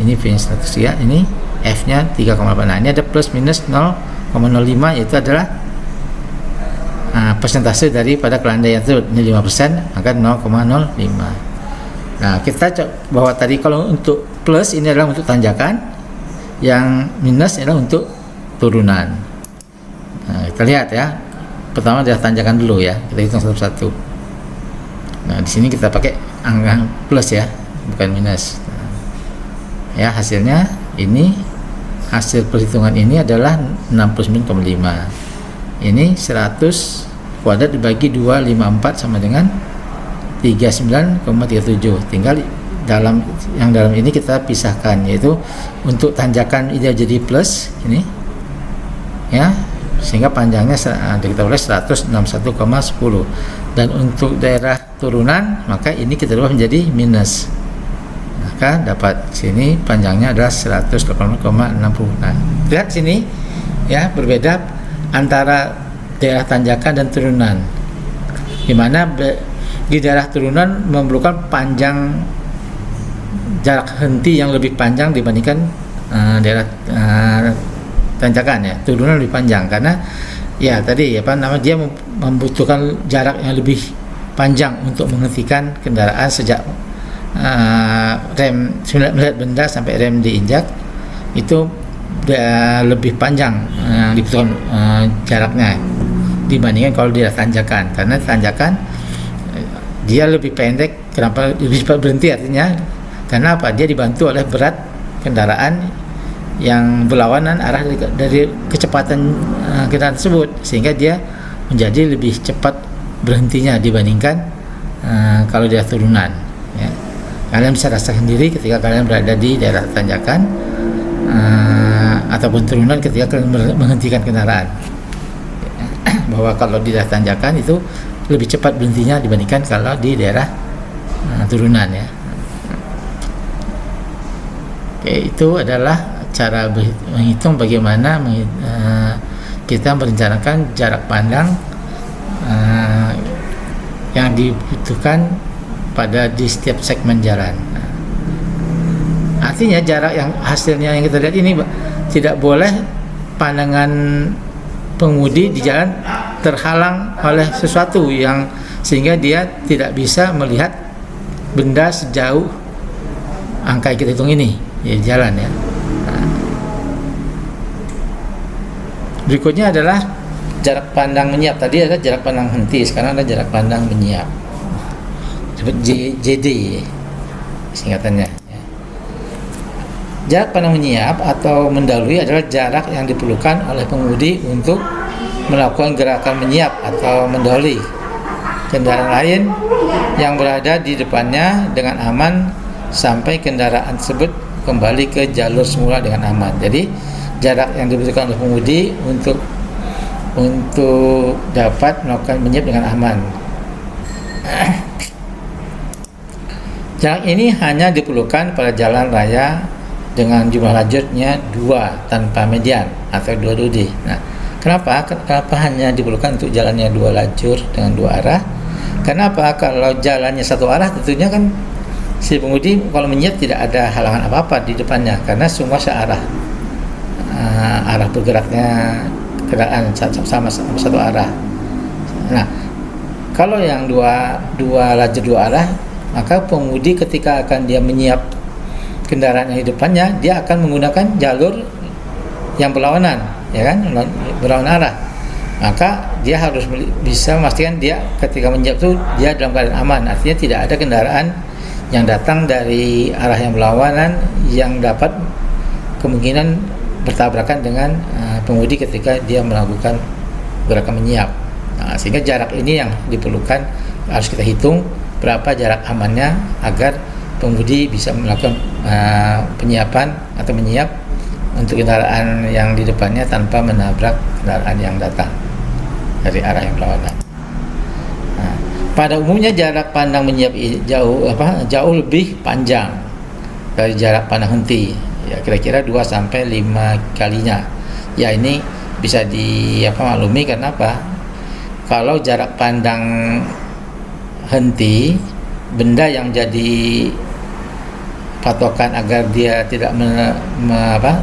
ini V-nya 100 ya, ini F-nya 3,8. Nah, ini ada plus minus 0,05, yaitu adalah persentase daripada kelandaian itu. Ini 5%, maka 0,05. Nah, kita bahwa tadi kalau untuk plus ini adalah untuk tanjakan, yang minus adalah untuk turunan. Nah, kita lihat ya. Pertama adalah tanjakan dulu ya. Kita hitung satu-satu. Nah, di sini kita pakai angka plus ya, bukan minus. Ya, hasilnya ini, hasil perhitungan ini adalah 69,5. Ini 100 kuadrat dibagi 254 sama dengan 39,37. Tinggal dalam ini kita pisahkan, yaitu untuk tanjakan ini jadi plus ini ya, sehingga panjangnya kita boleh 161,10, dan untuk daerah turunan maka ini kita ubah menjadi minus, maka dapat sini panjangnya adalah 180,60. Nah, lihat sini ya, berbeda antara daerah tanjakan dan turunan, di mana di daerah turunan memerlukan panjang jarak henti yang lebih panjang dibandingkan daerah tanjakan ya. Turunan lebih panjang karena ya tadi dia membutuhkan jarak yang lebih panjang untuk menghentikan kendaraan sejak rem melihat benda sampai rem diinjak, itu lebih panjang dibutuhkan jaraknya dibandingkan kalau dia tanjakan. Karena tanjakan dia lebih pendek. Kenapa lebih cepat berhenti? Artinya karena apa? Dia dibantu oleh berat kendaraan yang berlawanan arah dari kecepatan kendaraan tersebut, sehingga dia menjadi lebih cepat berhentinya dibandingkan kalau dia turunan ya. Kalian bisa rasakan sendiri ketika kalian berada di daerah tanjakan ataupun turunan ketika kalian menghentikan kendaraan, bahwa kalau di daerah tanjakan itu lebih cepat berhentinya dibandingkan kalau di daerah turunan ya. Oke, itu adalah cara menghitung bagaimana kita merencanakan jarak pandang yang dibutuhkan di setiap segmen jalan. Artinya jarak yang hasilnya yang kita lihat ini tidak boleh pandangan pengemudi di jalan terhalang oleh sesuatu yang sehingga dia tidak bisa melihat benda sejauh angka yang kita hitung ini di jalan ya. Nah, berikutnya adalah jarak pandang menyiap. Tadi ada jarak pandang henti, sekarang ada jarak pandang menyiap, disebut JD singkatannya ya. Jarak pandang menyiap atau mendahului adalah jarak yang diperlukan oleh pengemudi untuk melakukan gerakan menyiap atau mendahului kendaraan lain yang berada di depannya dengan aman sampai kendaraan tersebut kembali ke jalur semula dengan aman. Jadi jarak yang dibutuhkan oleh pengemudi untuk untuk dapat melakukan menyep dengan aman. Jarak ini hanya diperlukan pada jalan raya dengan jumlah lajurnya 2 tanpa median atau 2 DUD. Nah, kenapa hanya diperlukan untuk jalannya 2 lajur dengan 2 arah? Kenapa? Kalau jalannya 1 arah tentunya kan si pengemudi kalau menyet tidak ada halangan apa-apa di depannya karena semua searah. Arah bergeraknya kendaraan sama 1 arah. Nah, kalau yang dua lajur 2 arah, maka pengemudi ketika akan dia menyiap kendaraan yang di depannya, dia akan menggunakan jalur yang berlawanan, ya kan, berlawanan arah. Maka dia harus bisa memastikan dia ketika menyiap itu dia dalam keadaan aman. Artinya tidak ada kendaraan yang datang dari arah yang berlawanan yang dapat kemungkinan bertabrakan dengan pengemudi ketika dia melakukan gerakan menyiap. Nah, sehingga jarak ini yang diperlukan, harus kita hitung berapa jarak amannya agar pengemudi bisa melakukan penyiapan atau menyiap untuk kendaraan yang di depannya tanpa menabrak kendaraan yang datang dari arah yang berlawanan. Nah, pada umumnya jarak pandang menyiap jauh lebih panjang dari jarak pandang henti, ya kira-kira 2 sampai 5 kalinya. Ya ini bisa maklumi karena apa? Kalau jarak pandang henti, benda yang jadi patokan agar dia tidak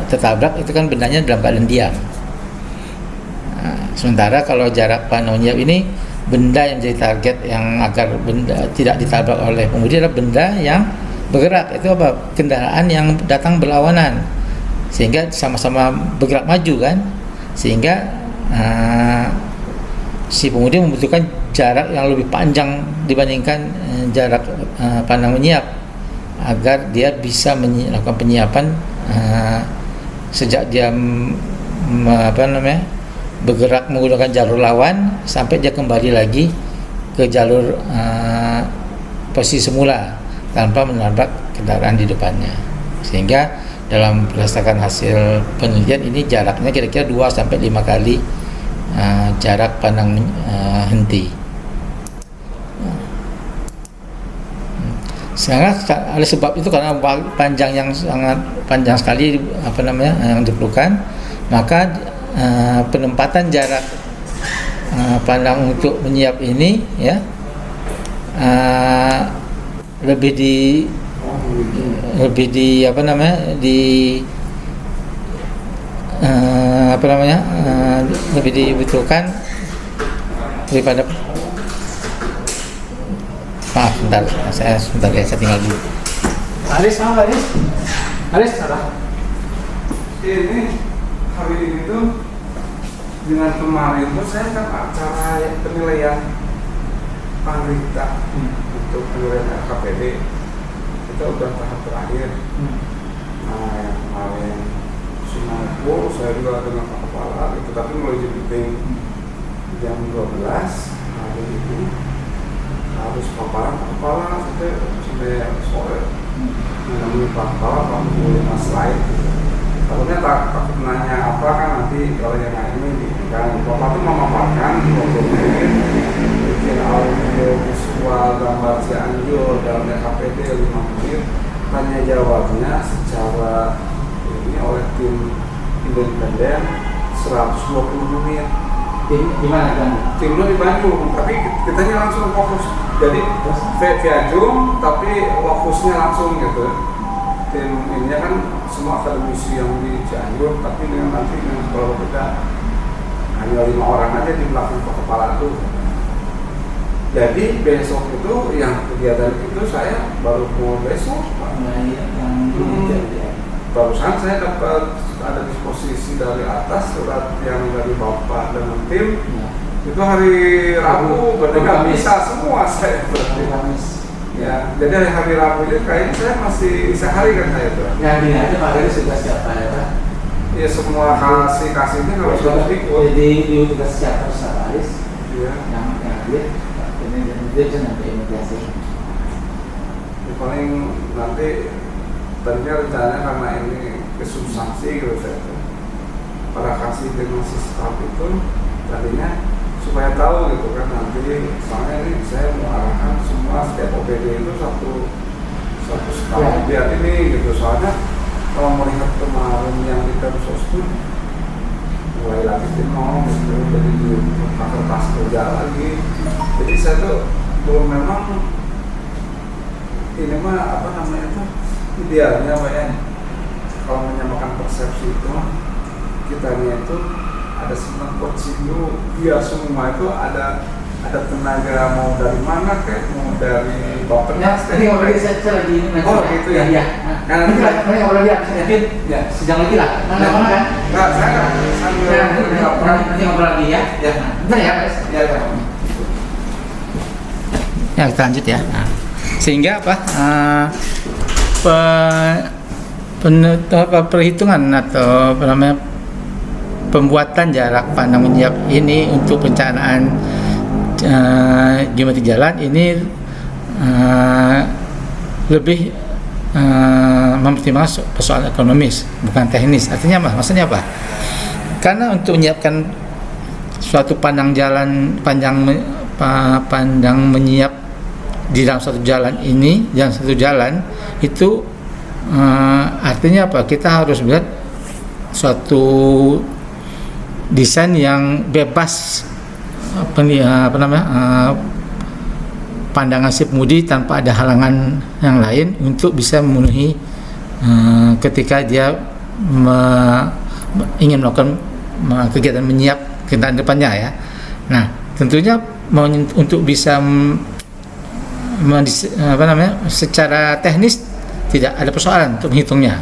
tertabrak itu kan bendanya dalam keadaan diam. Nah, sementara kalau jarak pandang menyiap ini, benda yang jadi target yang agar benda tidak ditabrak oleh pengemudi adalah benda yang bergerak. Itu apa? Kendaraan yang datang berlawanan, sehingga sama-sama bergerak maju kan, sehingga si pengemudi membutuhkan jarak yang lebih panjang dibandingkan jarak pandang menyiap agar dia bisa melakukan penyiapan sejak dia bergerak menggunakan jalur lawan sampai dia kembali lagi ke jalur posisi semula tanpa menabrak kendaraan di depannya. Sehingga dalam berdasarkan hasil penelitian ini jaraknya kira-kira 2 sampai 5 kali jarak pandang henti. Sekarang oleh sebab itu karena panjang yang sangat panjang sekali yang diperlukan, maka penempatan jarak pandang untuk menyiap ini ya lebih dibutuhkan daripada saya tinggal dulu. Aris, salah. Ini hari ini tuh dengan kemarin tuh saya kan acara penilaian Panrita untuk penilaian LKPD itu udah tahap terakhir. Nah yang kemarin Sumargo saya juga dengan Pak Kepala itu, tapi mulai meeting jam 12 hari ini harus kepala sampai sore menemui Pak Kepala 45 slide. Takutnya takut nanya apa kan nanti kalau yang ini kan Bapak itu memaparkan 20 menit bikin audio visual gambar Cianjur dalam KPD 5 menit, tanya jawabnya secara ini oleh tim independen 120 menit. Di mana kan? Timnya di Bandung, tapi kita langsung fokus. Jadi via Zoom, tapi fokusnya langsung gitu. Tim ininya kan semua akademisi yang di Cianjur, tapi nanti dengan kalau kita hanya 5 orang aja di belakang kepala itu. Jadi besok itu yang kegiatan itu saya baru mau besok. Barusan saya dapat ada disposisi dari atas surat yang dari Bapak dan tim. Itu hari Rabu, berarti nggak bisa semua saya berarti. Ya, jadi hari Rabu itu kayaknya saya masih sehari kan saya tuh. Yang ini aja Pak Aris sudah siapa ya Pak? Ya semua kasihnya kalau sudah ikut. Jadi tugas siapa Pak Aris? Iya. Yang dia, ini dia nanti imigrasi. Paling nanti tadinya rencananya karena ini kesubstansi gitu saya tuh. Pada kasih dengan si staff itu tadinya supaya tahu gitu kan, nanti soalnya ini saya mau arahkan semua setiap OPD itu satu skala biar ini gitu. Soalnya kalau melihat kemarin yang di Persos itu mulai lagi mau gitu, jadi di kertas kerja lagi. Jadi saya tuh belum, memang ini mah apa namanya itu idealnya Pak ya, kalau menyamakan persepsi itu kitanya itu ada senang kotsindo, biar semua itu ada tenaga, mau dari mana kayak mau dari bapaknya. Tadi ngobrol saya lagi ini. Oh gitu ya. Iya. Nah nanti Nanti ngobrol dia, mungkin ya sidang lagi lah. Mana kan? Nggak, saya sambil Nanti ngobrol lagi ya. Ya. Bentar ya. Ya. Ya kita lanjut ya. Nah, sehingga apa? Perhitungan atau apa namanya, pembuatan jarak pandang menyiap ini untuk perencanaan geometri jalan ini lebih mempertimbangkan persoalan ekonomis, bukan teknis. Artinya apa? Maksudnya apa? Karena untuk menyiapkan suatu pandang menyiap di dalam satu jalan ini, yang satu jalan itu artinya apa? Kita harus melihat suatu desain yang bebas pandangan si pengemudi tanpa ada halangan yang lain untuk bisa memenuhi ketika dia ingin melakukan kegiatan menyiap kendaraan depannya ya. Nah, tentunya untuk bisa secara teknis tidak ada persoalan untuk menghitungnya,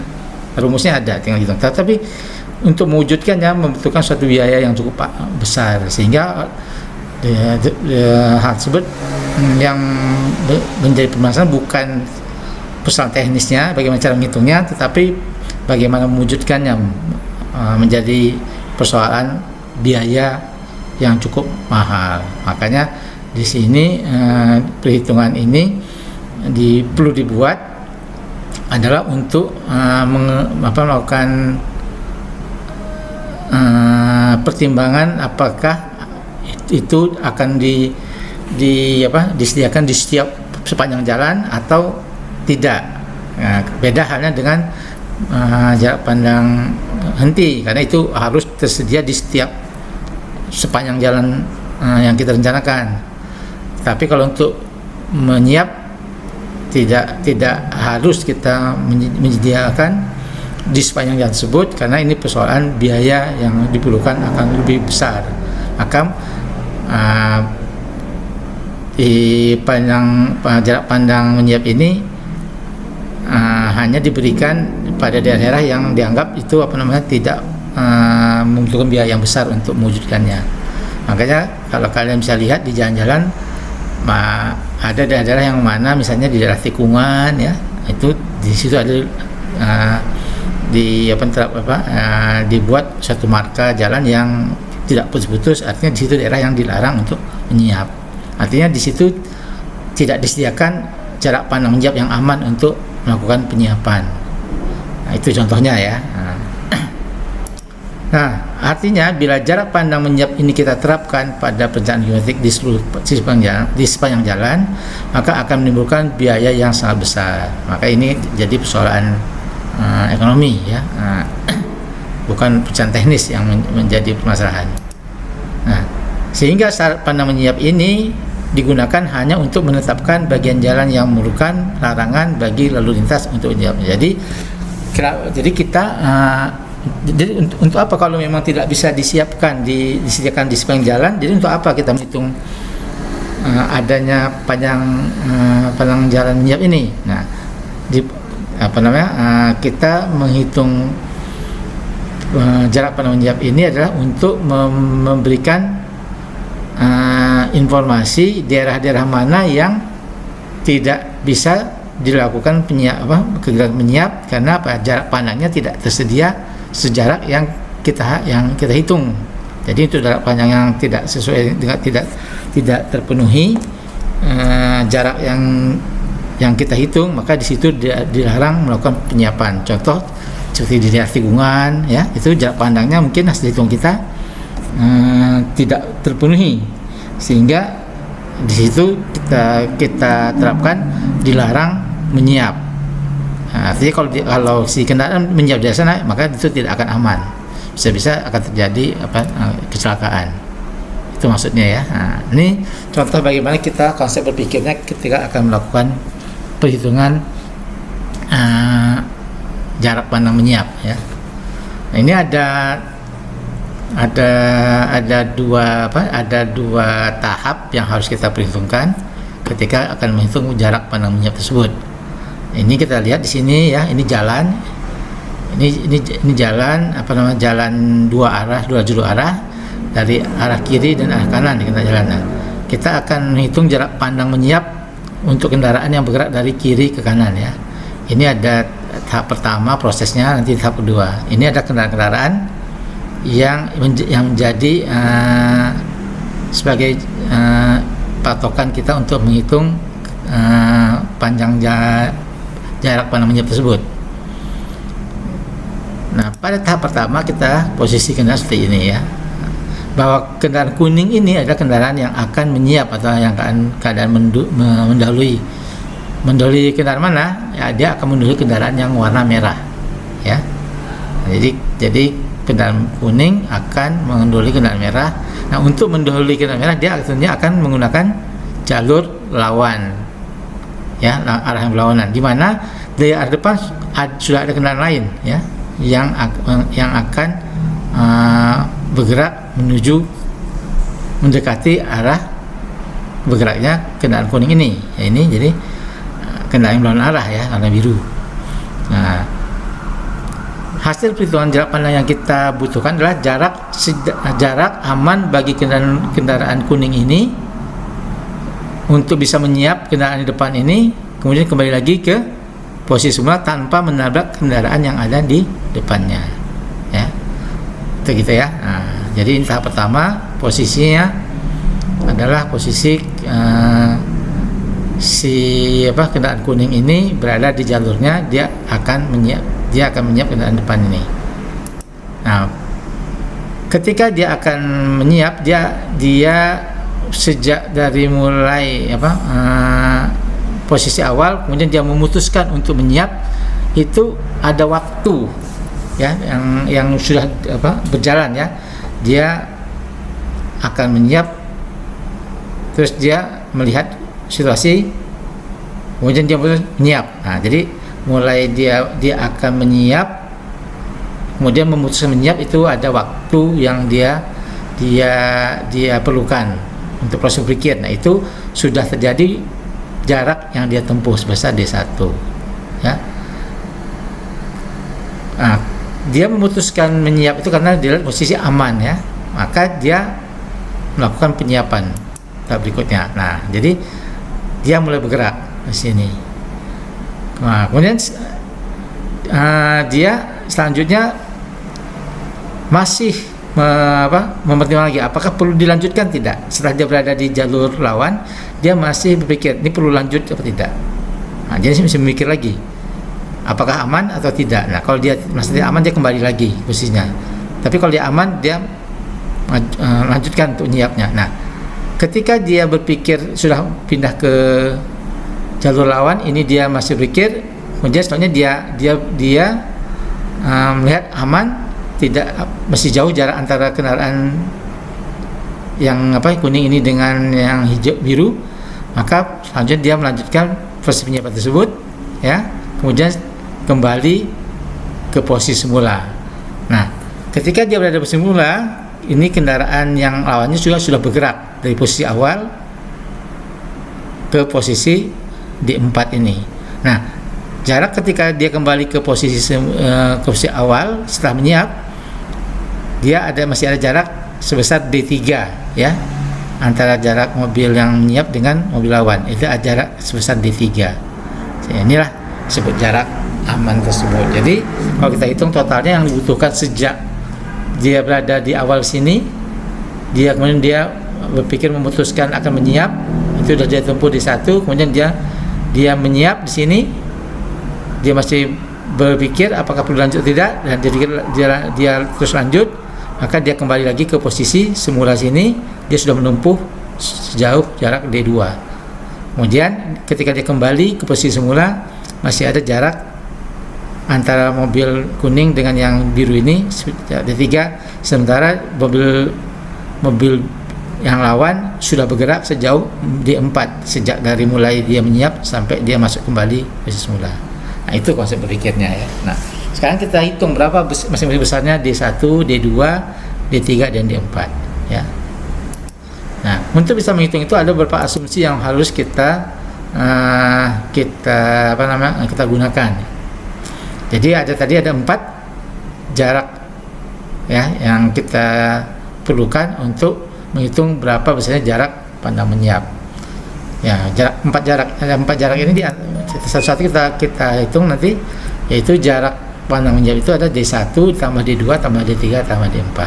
rumusnya ada, tinggal hitung. Tapi untuk mewujudkannya membutuhkan suatu biaya yang cukup besar, sehingga hal tersebut yang menjadi permasalahan bukan persoalan teknisnya bagaimana cara menghitungnya, tetapi bagaimana mewujudkannya menjadi persoalan biaya yang cukup mahal. Makanya di sini perhitungan ini perlu dibuat adalah untuk melakukan pertimbangan apakah itu akan disediakan di setiap sepanjang jalan atau tidak. Nah, beda halnya dengan jarak pandang henti, karena itu harus tersedia di setiap sepanjang jalan yang kita rencanakan. Tapi kalau untuk menyiap tidak harus kita menyediakan di sepanjang jalan tersebut, karena ini persoalan biaya yang diperlukan akan lebih besar. Akan di jarak pandang menyiap ini hanya diberikan pada daerah yang dianggap itu tidak membutuhkan biaya yang besar untuk mewujudkannya. Makanya kalau kalian bisa lihat di jalan-jalan, ada daerah yang mana misalnya di daerah tikungan ya, itu di situ ada dibuat satu marka jalan yang tidak putus-putus, artinya di situ daerah yang dilarang untuk menyiap. Artinya di situ tidak disediakan jarak pandang menyiap yang aman untuk melakukan penyiapan. Nah, itu contohnya ya. Nah, artinya bila jarak pandang menyiap ini kita terapkan pada perencanaan geometrik di sepanjang jalan, maka akan menimbulkan biaya yang sangat besar. Maka ini jadi persoalan ekonomi ya, bukan perencanaan teknis yang menjadi permasalahan. Nah, sehingga syarat pandang menyiap ini digunakan hanya untuk menetapkan bagian jalan yang memerlukan larangan bagi lalu lintas untuk menyiap. Jadi kita jadi untuk apa kalau memang tidak bisa disediakan di sepanjang jalan? Jadi untuk apa kita menghitung adanya panjang jalan menyiap ini? Nah, kita menghitung jarak pandang menyiap ini adalah untuk memberikan informasi daerah-daerah mana yang tidak bisa dilakukan kegiatan menyiap karena jarak pandangnya tidak tersedia sejarak yang kita hitung. Jadi itu jarak pandang yang tidak sesuai dengan tidak terpenuhi jarak yang kita hitung, maka di situ dilarang melakukan penyiapan. Contoh seperti di daerah tikungan ya, itu jarak pandangnya mungkin hasil hitung kita tidak terpenuhi, sehingga di situ kita terapkan dilarang menyiyap. Artinya kalau si kendaraan menyiyap di sana, maka itu tidak akan aman, bisa-bisa akan terjadi kecelakaan. Itu maksudnya ya. Ini contoh bagaimana kita konsep berpikirnya ketika akan melakukan perhitungan jarak pandang menyiyap ya. Nah, ini ada dua tahap yang harus kita perhitungkan ketika akan menghitung jarak pandang menyiyap tersebut. Ini kita lihat di sini ya, ini jalan, ini jalan jalan dua jalur arah dari arah kiri dan arah kanan di jalanan. Kita akan menghitung jarak pandang menyiyap untuk kendaraan yang bergerak dari kiri ke kanan ya. Ini ada tahap pertama prosesnya, nanti tahap kedua. Ini ada kendaraan yang menjadi sebagai patokan kita untuk menghitung panjang jarak pandang menyiyap tersebut. Nah, pada tahap pertama kita posisi kendaraan seperti ini ya, bahwa kendaraan kuning ini adalah kendaraan yang akan menyiyap atau yang keadaan mendahului kendaraan mana ya, dia akan mendahului kendaraan yang warna merah ya. Jadi kendaraan kuning akan mendahului kendaraan merah. Nah, untuk mendahului kendaraan merah dia akhirnya akan menggunakan jalur lawan ya, arah yang berlawanan, di mana di arah depan sudah ada kendaraan lain ya yang akan bergerak menuju mendekati arah bergeraknya kendaraan kuning ini ya. Ini jadi kendaraan yang berlawanan arah ya, warna biru. Nah, hasil perhitungan jarak pandang yang kita butuhkan adalah jarak aman bagi kendaraan kuning ini untuk bisa menyiyap kendaraan di depan ini, kemudian kembali lagi ke posisi semula tanpa menabrak kendaraan yang ada di depannya ya. Itu gitu ya. Nah, jadi ini tahap pertama, posisinya adalah posisi kendaraan kuning ini berada di jalurnya, dia akan menyiyap kendaraan depan ini. Nah, ketika dia akan menyiyap, dia sejak dari mulai posisi awal, kemudian dia memutuskan untuk menyiyap, itu ada waktu ya yang sudah berjalan ya. Dia akan menyiyap, terus dia melihat situasi, kemudian dia menyiyap. Nah, jadi mulai dia akan menyiyap, kemudian memutuskan menyiyap, itu ada waktu yang dia perlukan untuk proses berpikir. Nah, itu sudah terjadi jarak yang dia tempuh sebesar D1 ya. Nah, dia memutuskan menyiyap itu karena dia posisi aman ya, maka dia melakukan penyiapan tahap berikutnya. Nah, jadi dia mulai bergerak di sini. Nah, kemudian dia selanjutnya masih mempertimbangkan lagi apakah perlu dilanjutkan tidak. Setelah dia berada di jalur lawan, dia masih berpikir ini perlu lanjut atau tidak. Nah, dia masih memikir lagi apakah aman atau tidak. Nah, kalau dia masih tidak aman, dia kembali lagi posisinya. Tapi kalau dia aman, dia lanjutkan untuk nyiapnya. Nah, ketika dia berpikir sudah pindah ke jalur lawan, ini dia masih berpikir, kemudian setelahnya dia melihat aman, tidak, masih jauh jarak antara kendaraan yang kuning ini dengan yang hijau biru, maka selanjutnya dia melanjutkan proses penyiapan tersebut ya, kemudian kembali ke posisi semula. Nah, ketika dia berada di posisi semula, ini kendaraan yang lawannya sudah bergerak dari posisi awal ke posisi D4 ini. Nah, jarak ketika dia kembali ke posisi awal setelah menyiyap, dia masih ada jarak sebesar D3 ya, antara jarak mobil yang menyiyap dengan mobil lawan. Itu ada jarak sebesar D3. Inilah disebut jarak aman tersebut. Jadi kalau kita hitung totalnya yang dibutuhkan sejak dia berada di awal sini, kemudian dia berpikir memutuskan akan menyiyap, itu sudah dia tempuh di satu, kemudian dia menyiyap di sini, dia masih berpikir apakah perlu lanjut atau tidak, dan dia terus lanjut. maka dia kembali lagi ke posisi semula sini, dia sudah menempuh sejauh jarak D2. Kemudian ketika dia kembali ke posisi semula, masih ada jarak antara mobil kuning dengan yang biru ini D3, sementara mobil yang lawan sudah bergerak sejauh D4 sejak dari mulai dia menyiap sampai dia masuk kembali posisi semula. Nah, itu konsep berpikirnya ya. Nah, sekarang kita hitung berapa masing-masing besarnya D1, D2, D3 dan D4 ya. Nah, untuk bisa menghitung itu ada beberapa asumsi yang harus kita gunakan. Jadi tadi ada 4 jarak ya yang kita perlukan untuk menghitung berapa besarnya jarak pandang menyiap. Ya, ada 4 jarak ini satu-satu kita hitung nanti, yaitu jarak pandang menyiap itu ada D1 tambah D2 tambah D3 tambah D4.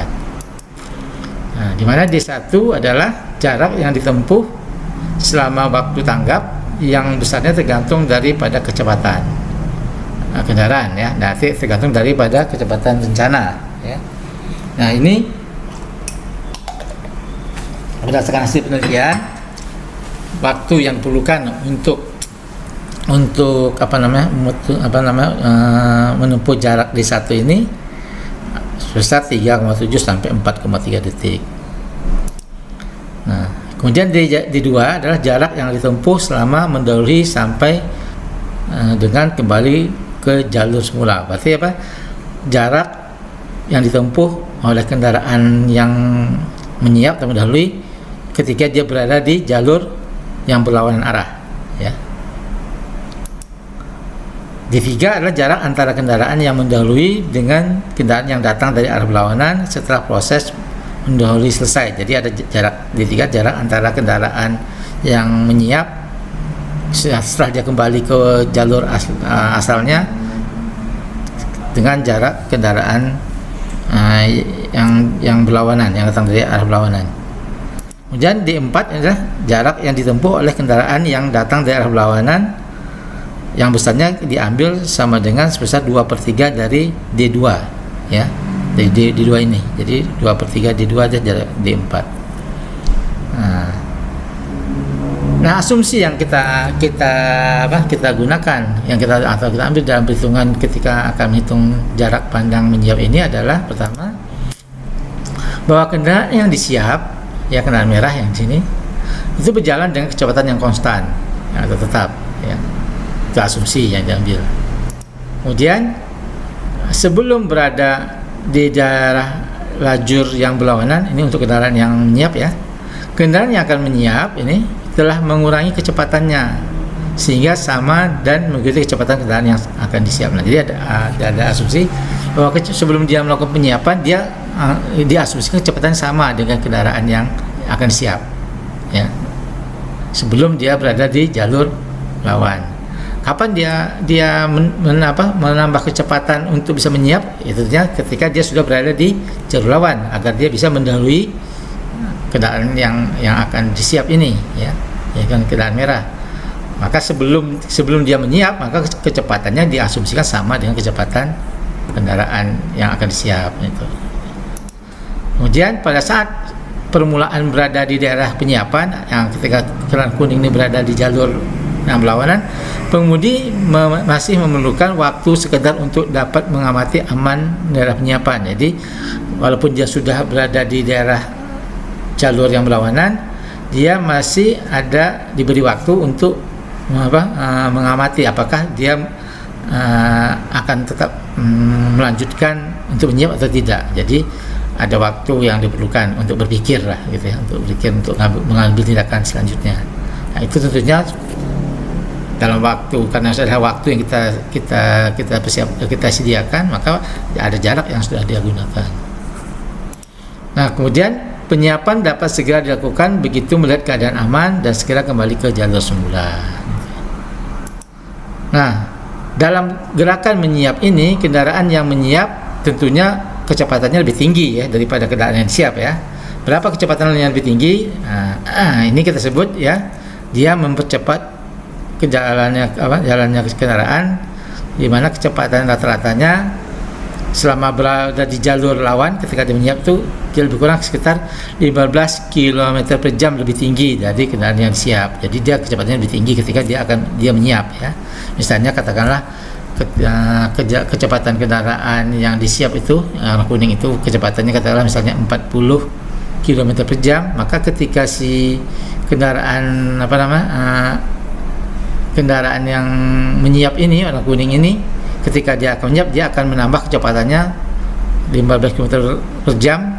Nah, di mana D1 adalah jarak yang ditempuh selama waktu tanggap yang besarnya tergantung daripada kecepatan kendaraan ya. Nanti tergantung daripada kecepatan rencana ya. Nah, ini berdasarkan hasil penelitian, waktu yang diperlukan untuk menempuh jarak D1 ini sebesar 3,7 sampai 4,3 detik. Nah, kemudian D2 adalah jarak yang ditempuh selama mendahului sampai dengan kembali ke jalur semula. Berarti apa? Jarak yang ditempuh oleh kendaraan yang menyiap atau mendahului ketika dia berada di jalur yang berlawanan arah ya. D3 adalah jarak antara kendaraan yang mendahului dengan kendaraan yang datang dari arah berlawanan setelah proses mendahului selesai. Jadi ada jarak D3, jarak antara kendaraan yang menyiap setelah dia kembali ke jalur asalnya dengan jarak kendaraan yang berlawanan, yang datang dari arah berlawanan. Kemudian D4 adalah jarak yang ditempuh oleh kendaraan yang datang dari arah berlawanan yang besarnya diambil sama dengan sebesar 2/3 dari D2 ya, dari D2 ini. Jadi 2/3 D2 aja jarak D4. Nah, asumsi yang kita gunakan, yang kita ambil dalam perhitungan ketika akan menghitung jarak pandang menyiap ini adalah pertama, bahwa kendaraan yang disiap ya, kendaraan merah yang di sini itu berjalan dengan kecepatan yang konstan atau tetap ya. Itu asumsi yang diambil. Kemudian sebelum berada di daerah lajur yang berlawanan, ini untuk kendaraan yang menyiap ya, kendaraan yang akan menyiap ini telah mengurangi kecepatannya sehingga sama dan mengikuti kecepatan kendaraan yang akan disiap. Nah, jadi ada asumsi bahwa sebelum dia melakukan penyiapan, dia asumsikan kecepatan sama dengan kendaraan yang akan disiap ya, sebelum dia berada di jalur lawan. Kapan dia menambah kecepatan untuk bisa menyiap? Itu ketika dia sudah berada di jalur lawan agar dia bisa mendahului kendaraan yang akan disiap ini ya kan, kendaraan merah. Maka sebelum dia menyiap, maka kecepatannya diasumsikan sama dengan kecepatan kendaraan yang akan disiap itu. Kemudian pada saat permulaan berada di daerah penyiapan, yang ketika kendaraan kuning ini berada di jalur yang berlawanan, pengemudi masih memerlukan waktu sekedar untuk dapat mengamati aman daerah penyiapan. Jadi walaupun dia sudah berada di daerah jalur yang berlawanan, dia masih diberi waktu untuk mengamati apakah dia akan tetap melanjutkan untuk menyiap atau tidak. Jadi ada waktu yang diperlukan untuk berpikir lah gitu ya, untuk mengambil tindakan selanjutnya. Nah, itu tentunya dalam waktu, karena sudah waktu yang kita sediakan, maka ada jarak yang sudah dia gunakan. Nah, kemudian penyiapan dapat segera dilakukan begitu melihat keadaan aman dan segera kembali ke jalur semula. Nah, dalam gerakan menyiap ini, kendaraan yang menyiap tentunya kecepatannya lebih tinggi ya daripada kendaraan yang siap ya. Berapa kecepatan yang lebih tinggi? Ini kita sebut ya, dia mempercepat jalannya kendaraan, di mana kecepatan rata-ratanya selama berada di jalur lawan ketika dia menyiap itu dia lebih kurang sekitar 15 km per jam lebih tinggi dari kendaraan yang siap. Jadi dia kecepatannya lebih tinggi ketika dia menyiap ya. Misalnya katakanlah kecepatan kendaraan yang disiap itu warna kuning itu kecepatannya katakanlah misalnya 40 km per jam, maka ketika si kendaraan kendaraan yang menyiap ini warna kuning ini ketika dia akan menyiap dia akan menambah kecepatannya 15 km per jam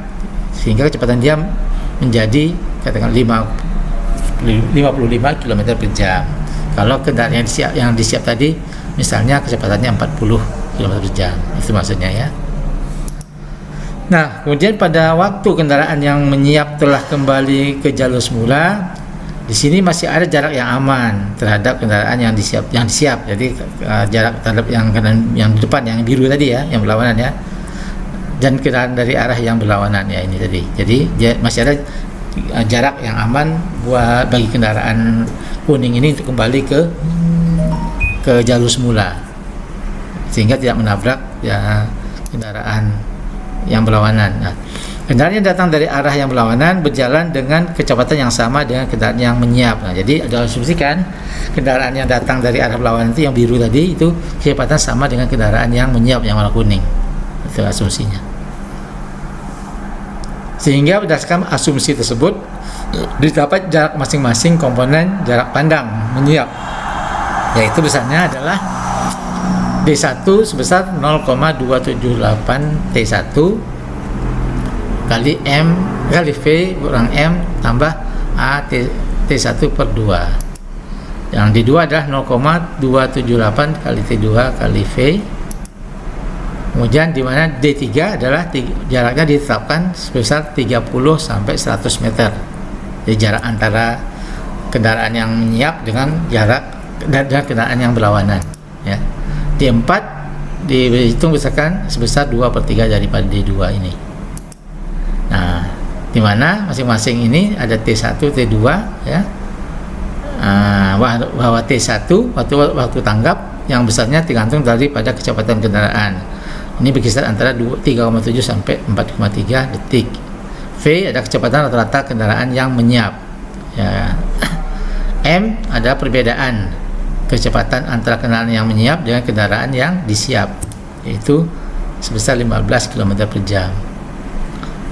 sehingga kecepatan dia menjadi katakan 55 km per jam. Kalau kendaraan yang disiap tadi misalnya kecepatannya 40 km per jam, itu maksudnya ya. Nah, kemudian pada waktu kendaraan yang menyiap telah kembali ke jalur semula, di sini masih ada jarak yang aman terhadap kendaraan yang disiap. Jadi jarak terhadap yang di depan yang biru tadi ya, yang berlawanan ya, dan kendaraan dari arah yang berlawanan ya ini tadi. Jadi masih ada jarak yang aman bagi kendaraan kuning ini untuk kembali ke jalur semula sehingga tidak menabrak ya kendaraan yang berlawanan. Nah, kendaraan yang datang dari arah yang berlawanan berjalan dengan kecepatan yang sama dengan kendaraan yang menyiap. Nah, jadi ada asumsikan kendaraan yang datang dari arah berlawanan itu yang biru tadi itu kecepatan sama dengan kendaraan yang menyiap yang warna kuning. Itu asumsinya. Sehingga berdasarkan asumsi tersebut didapat jarak masing-masing komponen jarak pandang menyiap, yaitu besarnya adalah D1 sebesar 0,278 T1 kali M kali V kurang M tambah A T1 per 2. Yang D2 adalah 0,278 kali T2 kali V. Kemudian di mana D3 adalah jaraknya ditetapkan sebesar 30 sampai 100 meter. Jadi jarak antara kendaraan yang menyiap dengan jarak dan kendaraan yang berlawanan ya. D4 dihitung misalkan sebesar 2/3 daripada D2 ini. Nah, di mana masing-masing ini ada T1, T2 ya. Bahwa T1 waktu tanggap yang besarnya tergantung daripada kecepatan kendaraan. Ini berkisar antara 3,7 sampai 4,3 detik. V ada kecepatan rata-rata kendaraan yang menyiap ya. M ada perbedaan kecepatan antara kendaraan yang menyiap dengan kendaraan yang disiap, yaitu sebesar 15 km per jam.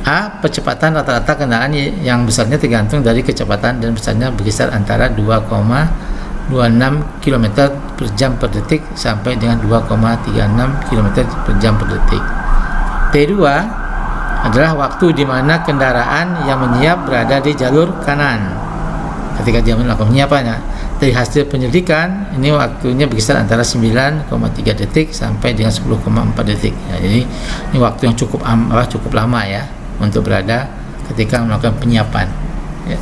A percepatan rata-rata kendaraan yang besarnya tergantung dari kecepatan dan besarnya berkisar antara 2,26 km per jam per detik sampai dengan 2,36 km per jam per detik. T2 adalah waktu di mana kendaraan yang menyiap berada di jalur kanan ketika dia melakukan penyiapannya. Dari hasil penyelidikan ini waktunya berkisar antara 9,3 detik sampai dengan 10,4 detik ya, jadi ini waktu yang cukup lama ya untuk berada ketika melakukan penyiapan ya.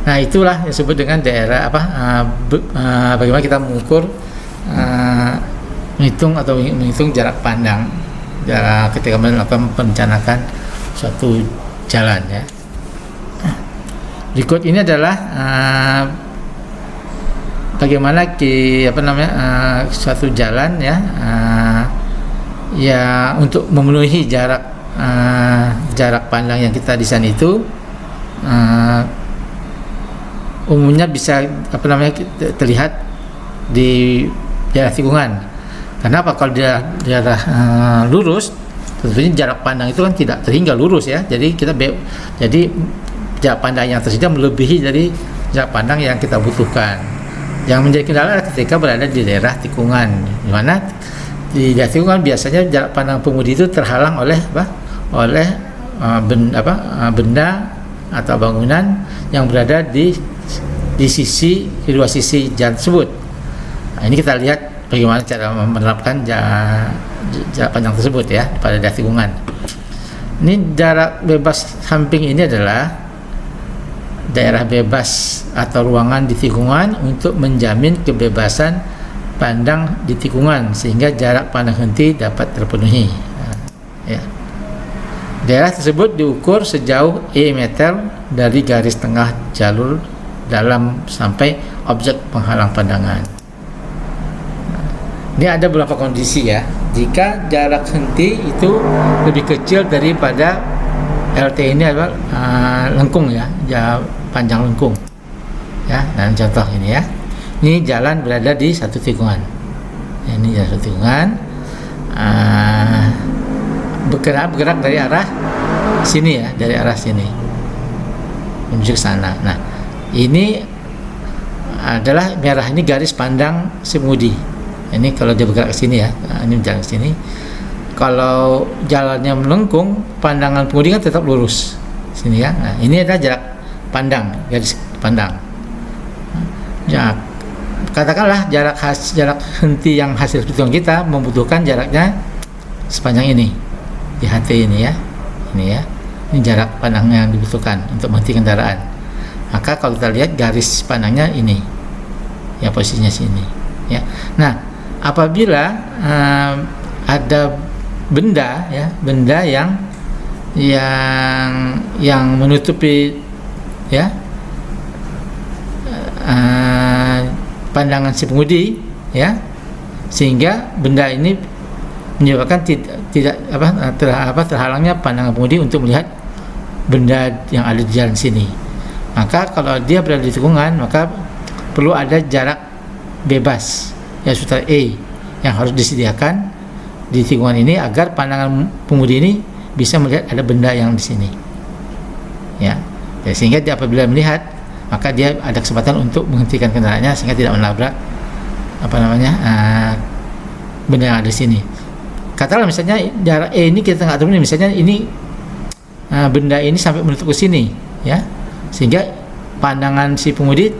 Nah, itulah yang disebut dengan daerah bagaimana kita mengukur menghitung jarak pandang ketika melakukan perencanaan suatu jalan ya. Berikut ini adalah bagaimana suatu jalan ya ya untuk memenuhi jarak pandang yang kita desain itu umumnya bisa terlihat di daerah tikungan. Kenapa? Kalau daerah lurus tentunya jarak pandang itu kan tidak terhingga lurus ya. Jadi jarak pandang yang tersedia melebihi dari jarak pandang yang kita butuhkan. Yang menjadi kendala ketika berada di daerah tikungan, di mana di daerah tikungan biasanya jarak pandang pengemudi itu terhalang oleh benda atau bangunan yang berada di kedua sisi jalan tersebut. Nah, ini kita lihat bagaimana cara menerapkan jarak pandang tersebut ya pada daerah tikungan. Ini jarak bebas samping ini adalah daerah bebas atau ruangan di tikungan untuk menjamin kebebasan pandang di tikungan sehingga jarak pandang henti dapat terpenuhi ya. Daerah tersebut diukur sejauh E meter dari garis tengah jalur dalam sampai objek penghalang pandangan. Ini ada beberapa kondisi ya. Jika jarak henti itu lebih kecil daripada LT ini adalah lengkung ya, panjang lengkung. Ya, dan contoh ini ya. Ini jalan berada di satu tikungan. Ya, ini jalan satu tikungan. Bergerak dari arah sini ya, dari arah sini menuju ke sana. Nah, ini adalah merah, ini garis pandang si pengemudi. Ini kalau dia bergerak ke sini ya, ini jalan ke sini. Kalau jalannya melengkung, pandangan pengemudi kan tetap lurus sini ya. Nah, ini adalah jarak pandang, garis pandang. Ya, katakanlah jarak henti yang hasil perhitungan kita membutuhkan jaraknya sepanjang ini di HT ini ya. Ini jarak pandang yang dibutuhkan untuk menghenti kendaraan. Maka kalau kita lihat garis pandangnya ini, ya posisinya sini ya. Nah, apabila ada benda yang menutupi ya pandangan si pengemudi ya, sehingga benda ini menyebabkan terhalangnya pandangan pengemudi untuk melihat benda yang ada di jalan sini. Maka kalau dia berada di tikungan, maka perlu ada jarak bebas ya, sutera E yang harus disediakan di tikungan ini agar pandangan pengemudi ini bisa melihat ada benda yang di sini ya. Sehingga dia apabila melihat, maka dia ada kesempatan untuk menghentikan kendaraannya sehingga tidak menabrak benda yang ada di sini. Katakanlah misalnya jarak E ini kita nggak tahu, misalnya ini benda ini sampai menutup ke sini ya, sehingga pandangan si pengemudi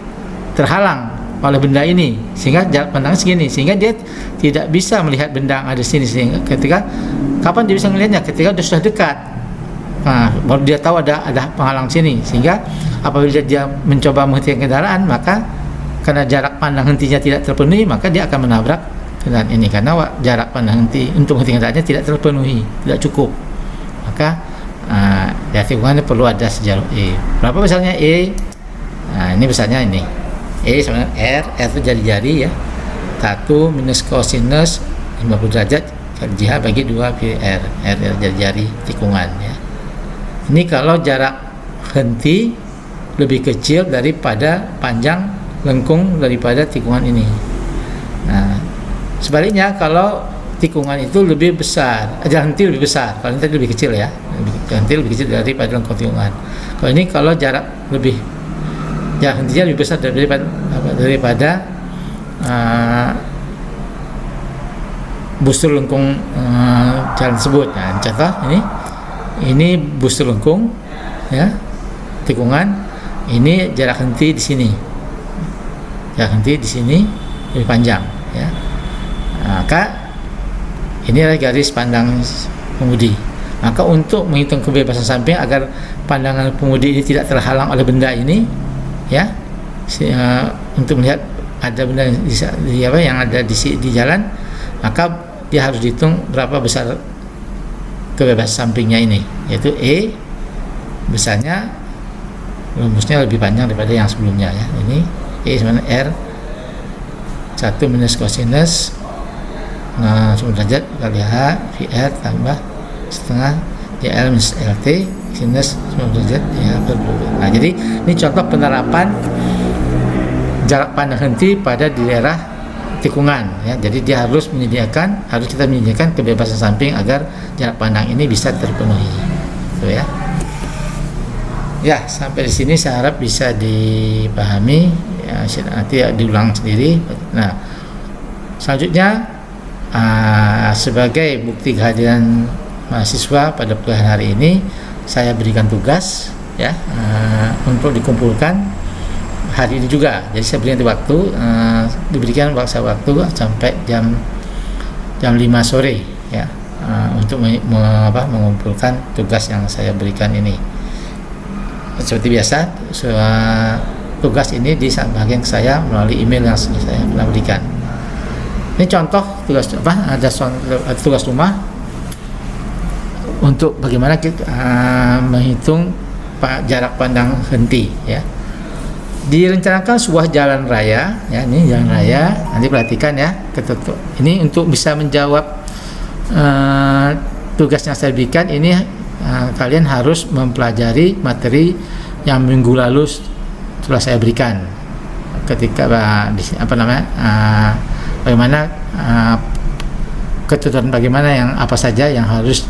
terhalang oleh benda ini sehingga jarak pandangnya segini, sehingga dia tidak bisa melihat benda yang ada di sini. Sehingga kapan dia bisa melihatnya? Ketika dia sudah dekat. Nah, baru dia tahu ada penghalang sini, sehingga apabila dia mencoba menghentikan kendaraan, maka karena jarak pandang hentinya tidak terpenuhi, maka dia akan menabrak kendaraan ini karena jarak pandang henti untuk menghentikan kendaraannya tidak terpenuhi, tidak cukup. Maka ya tikungannya perlu ada sejalur E. Berapa besarnya E? Nah, ini besarnya ini. E sama R itu jari-jari ya. 1 minus kosinus 50 derajat JH bagi 2 PR. R jari-jari tikungan ya. Ini kalau jarak henti lebih kecil daripada panjang lengkung daripada tikungan ini. Nah, sebaliknya kalau tikungan itu lebih besar, jarak henti lebih besar. Kalau ini tadi lebih kecil ya. Jarak henti lebih kecil daripada lengkung tikungan. Kalau ini kalau jarak hentinya lebih besar daripada busur lengkung jalan tersebut. Nah, contoh ini busur lengkung ya, tikungan. Ini jarak henti di sini. Jarak henti di sini lebih panjang ya. Maka ini adalah garis pandang pengemudi. Maka untuk menghitung kebebasan samping agar pandangan pengemudi ini tidak terhalang oleh benda ini ya, untuk melihat ada benda yang ada di jalan, maka dia harus dihitung berapa besar kebebasan sampingnya ini, yaitu E besarnya rumusnya lebih panjang daripada yang sebelumnya ya. Ini E sama R 1 minus kosinus 90 derajat kali H VR tambah setengah JL minus LT sinus 90 derajat ya per 2. Nah, jadi ini contoh penerapan jarak pandang henti pada di daerah tikungan ya. Jadi dia harus kita menyediakan kebebasan samping agar jarak pandang ini bisa terpenuhi. Gitu ya. Ya, sampai di sini saya harap bisa dipahami ya, nanti diulang sendiri. Nah, selanjutnya sebagai bukti kehadiran mahasiswa pada pelajaran hari ini, saya berikan tugas ya untuk dikumpulkan hari ini juga. Jadi saya berikan waktu, diberikan waktu sampai jam 5 sore ya, untuk mengumpulkan tugas yang saya berikan ini. Seperti biasa, tugas ini disampaikan ke saya melalui email yang saya pernah berikan. Ini contoh tugas ada tugas rumah untuk bagaimana kita menghitung jarak pandang henti ya. direncanakan sebuah jalan raya, ya ini jalan raya. Nanti perhatikan ya, ini untuk bisa menjawab tugas yang saya berikan ini, kalian harus mempelajari materi yang minggu lalu telah saya berikan ketika bagaimana ketentuan bagaimana yang apa saja yang harus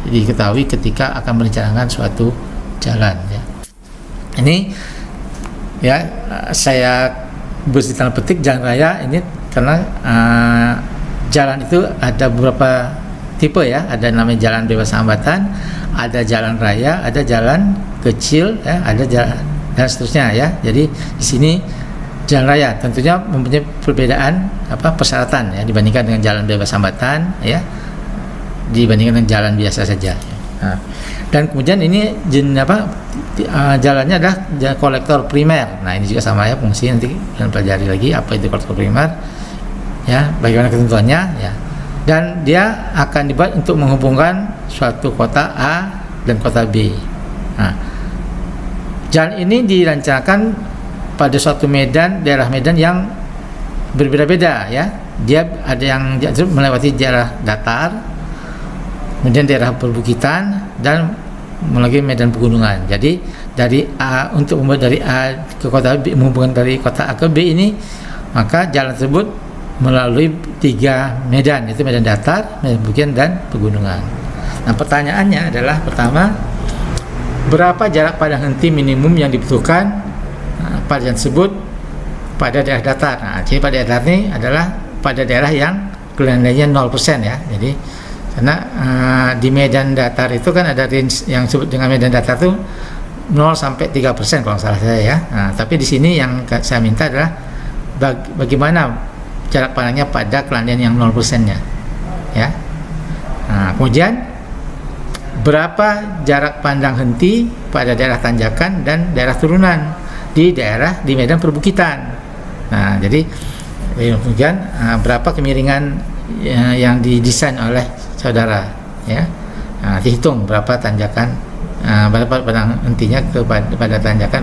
diketahui ketika akan merencanakan suatu jalan ya. Ini ya saya beri tanda petik jalan raya ini karena jalan itu ada beberapa tipe ya, ada namanya jalan bebas hambatan, ada jalan raya, ada jalan kecil ya, ada jalan dan seterusnya ya. Jadi di sini jalan raya tentunya mempunyai perbedaan persyaratan ya dibandingkan dengan jalan bebas hambatan ya, dibandingkan dengan jalan biasa saja. Nah, dan kemudian ini jalannya adalah jalan kolektor primer. Nah ini juga sama ya fungsi, nanti kalian pelajari lagi apa itu kolektor primer ya, bagaimana ketentuannya ya. Dan dia akan dibuat untuk menghubungkan suatu kota A dan kota B. Nah, jalan ini dirancangkan pada suatu daerah medan yang berbeda-beda ya. Dia ada yang melewati daerah datar, kemudian daerah perbukitan, dan melalui medan pegunungan. Jadi dari A, untuk membuat dari A ke kota B, menghubungkan dari kota A ke B ini, maka jalan tersebut melalui 3 medan, yaitu medan datar, medan perbukitan, dan pegunungan. Nah pertanyaannya adalah, pertama, berapa jarak pandang henti minimum yang dibutuhkan pada jalan tersebut pada daerah datar. Nah, jadi pada daerah ini adalah pada daerah yang kelandaiannya 0% ya. Jadi karena di medan datar itu kan ada range yang disebut dengan medan datar itu 0 sampai 3% kalau salah saya ya. Nah, tapi di sini yang saya minta adalah bagaimana jarak pandangnya pada kelandaian yang 0%-nya ya. Nah, kemudian berapa jarak pandang henti pada daerah tanjakan dan daerah turunan di medan perbukitan. Nah, jadi kemudian berapa kemiringan yang didesain oleh saudara ya. Nah, dihitung berapa tanjakan, berapa pandang hentinya pada tanjakan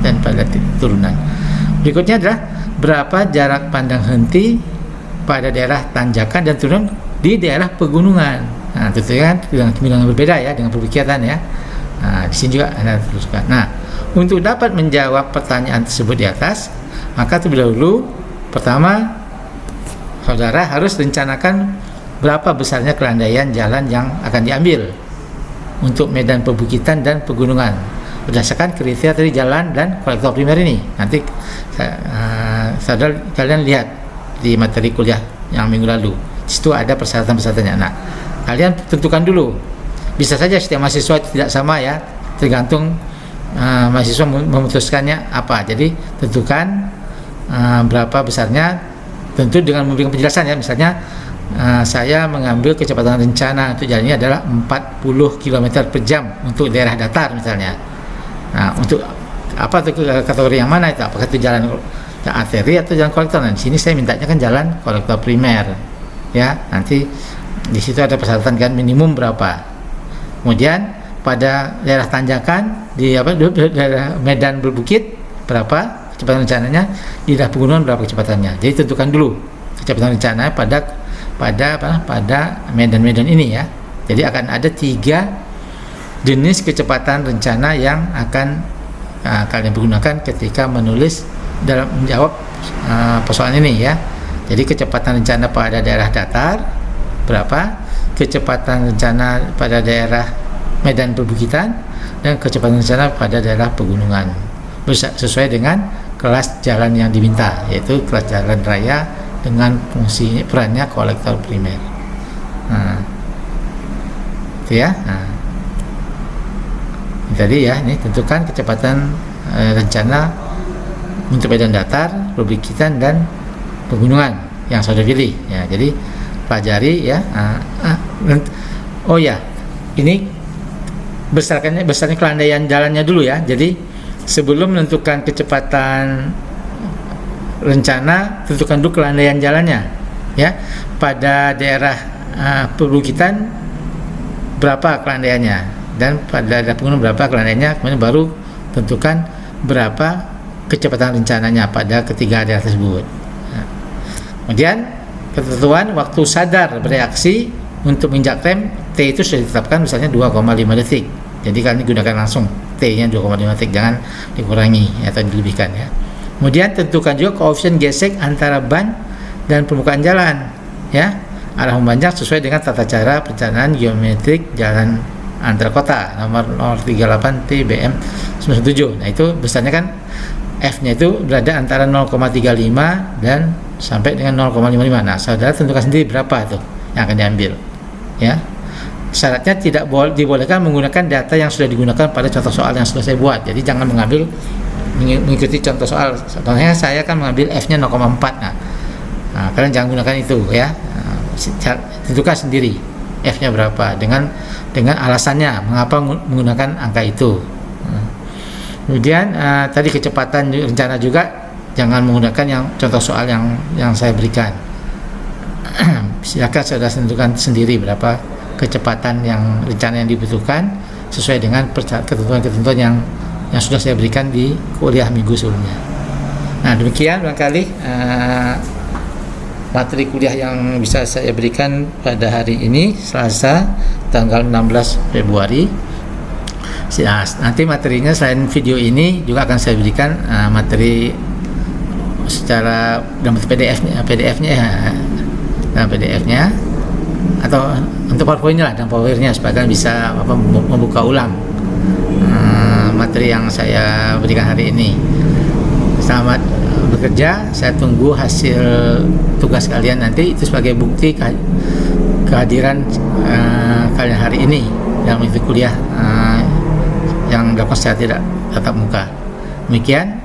dan pada turunan. Berikutnya adalah berapa jarak pandang henti pada daerah tanjakan dan turunan di daerah pegunungan. Nah, tentunya dengan kemiringan berbeda ya dengan perbukitan ya. Nah, di sini juga Anda teruskan. Nah, untuk dapat menjawab pertanyaan tersebut di atas, maka terlebih dahulu pertama saudara harus rencanakan berapa besarnya kelandaian jalan yang akan diambil untuk medan perbukitan dan pegunungan berdasarkan kriteria dari jalan dan kolektor primer ini. Nanti saudara kalian lihat di materi kuliah yang minggu lalu, di situ ada persyaratan-persyaratannya. Nah, kalian tentukan dulu. Bisa saja setiap mahasiswa tidak sama ya, tergantung mahasiswa memutuskannya apa. Jadi tentukan berapa besarnya, tentu dengan memberikan penjelasan ya. Misalnya saya mengambil kecepatan rencana untuk jalan ini adalah 40 km per jam untuk daerah datar misalnya. Nah, untuk apa itu kategori yang mana itu? Apakah itu jalan arteri atau jalan kolektor? Nah, di sini saya mintanya kan jalan kolektor primer ya. Nanti di situ ada persyaratan kan minimum berapa. Kemudian pada daerah tanjakan di daerah medan berbukit berapa kecepatan rencananya, di daerah pegunungan berapa kecepatannya. Jadi tentukan dulu kecepatan rencana pada medan-medan ini ya. Jadi akan ada 3 jenis kecepatan rencana yang akan kalian gunakan ketika menulis dalam menjawab persoalan ini ya. Jadi kecepatan rencana pada daerah datar berapa, kecepatan rencana pada daerah medan perbukitan, dan kecepatan rencana pada daerah pegunungan sesuai dengan kelas jalan yang diminta, yaitu kelas jalan raya dengan fungsi perannya kolektor primer. Nah, itu ya. Nah, ini tadi ya, ini tentukan kecepatan rencana untuk medan datar, perbukitan, dan pegunungan yang sudah pilih ya. Jadi pelajari ya. Oh ya, ini besarnya kelandaian jalannya dulu ya. Jadi sebelum menentukan kecepatan rencana, tentukan dulu kelandaian jalannya ya. Pada daerah perbukitan berapa kelandaiannya, dan pada daerah pegunungan berapa kelandaiannya, kemudian baru tentukan berapa kecepatan rencananya pada ketiga area tersebut. Nah, kemudian ketentuan waktu sadar bereaksi untuk menginjak rem, T itu sudah ditetapkan misalnya 2,5 detik. Jadi kalian gunakan langsung T-nya 2,5 detik, jangan dikurangi atau dilebihkan ya. Kemudian tentukan juga koefisien gesek antara ban dan permukaan jalan ya. Arah memanjang sesuai dengan tata cara perencanaan geometrik jalan antar kota nomor 038 TBM 97. Nah, itu besarnya kan F-nya itu berada antara 0,35 dan sampai dengan 0,55. Nah, saudara tentukan sendiri berapa tuh yang akan diambil ya. Syaratnya tidak dibolehkan menggunakan data yang sudah digunakan pada contoh soal yang sudah saya buat. Jadi jangan mengikuti contoh soal. Contohnya saya kan mengambil F-nya 0,4. Nah, kalian jangan gunakan itu ya. Tentukan sendiri F-nya berapa dengan alasannya mengapa menggunakan angka itu. Kemudian tadi kecepatan rencana juga jangan menggunakan yang contoh soal yang saya berikan. Silakan saudara tentukan sendiri berapa kecepatan yang rencana yang dibutuhkan sesuai dengan ketentuan yang sudah saya berikan di kuliah minggu sebelumnya. Nah, demikian barangkali materi kuliah yang bisa saya berikan pada hari ini, Selasa tanggal 16 Februari. Nanti materinya selain video ini juga akan saya berikan materi secara dalam PDF-nya ya, dalam PDF-nya atau untuk PowerPoint-nya lah, dan PowerPoint-nya supaya kalian bisa membuka ulang materi yang saya berikan hari ini. Selamat bekerja, saya tunggu hasil tugas kalian nanti itu sebagai bukti kehadiran kalian hari ini dalam mengikuti kuliah yang dilakukan secara tidak tatap muka. Demikian.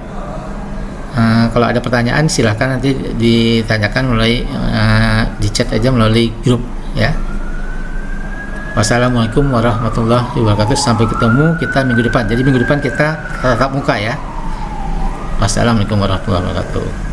Kalau ada pertanyaan silahkan nanti ditanyakan melalui di chat aja melalui grup ya. Wassalamualaikum warahmatullahi wabarakatuh. Sampai ketemu kita minggu depan. Jadi minggu depan kita tatap muka ya. Wassalamualaikum warahmatullahi wabarakatuh.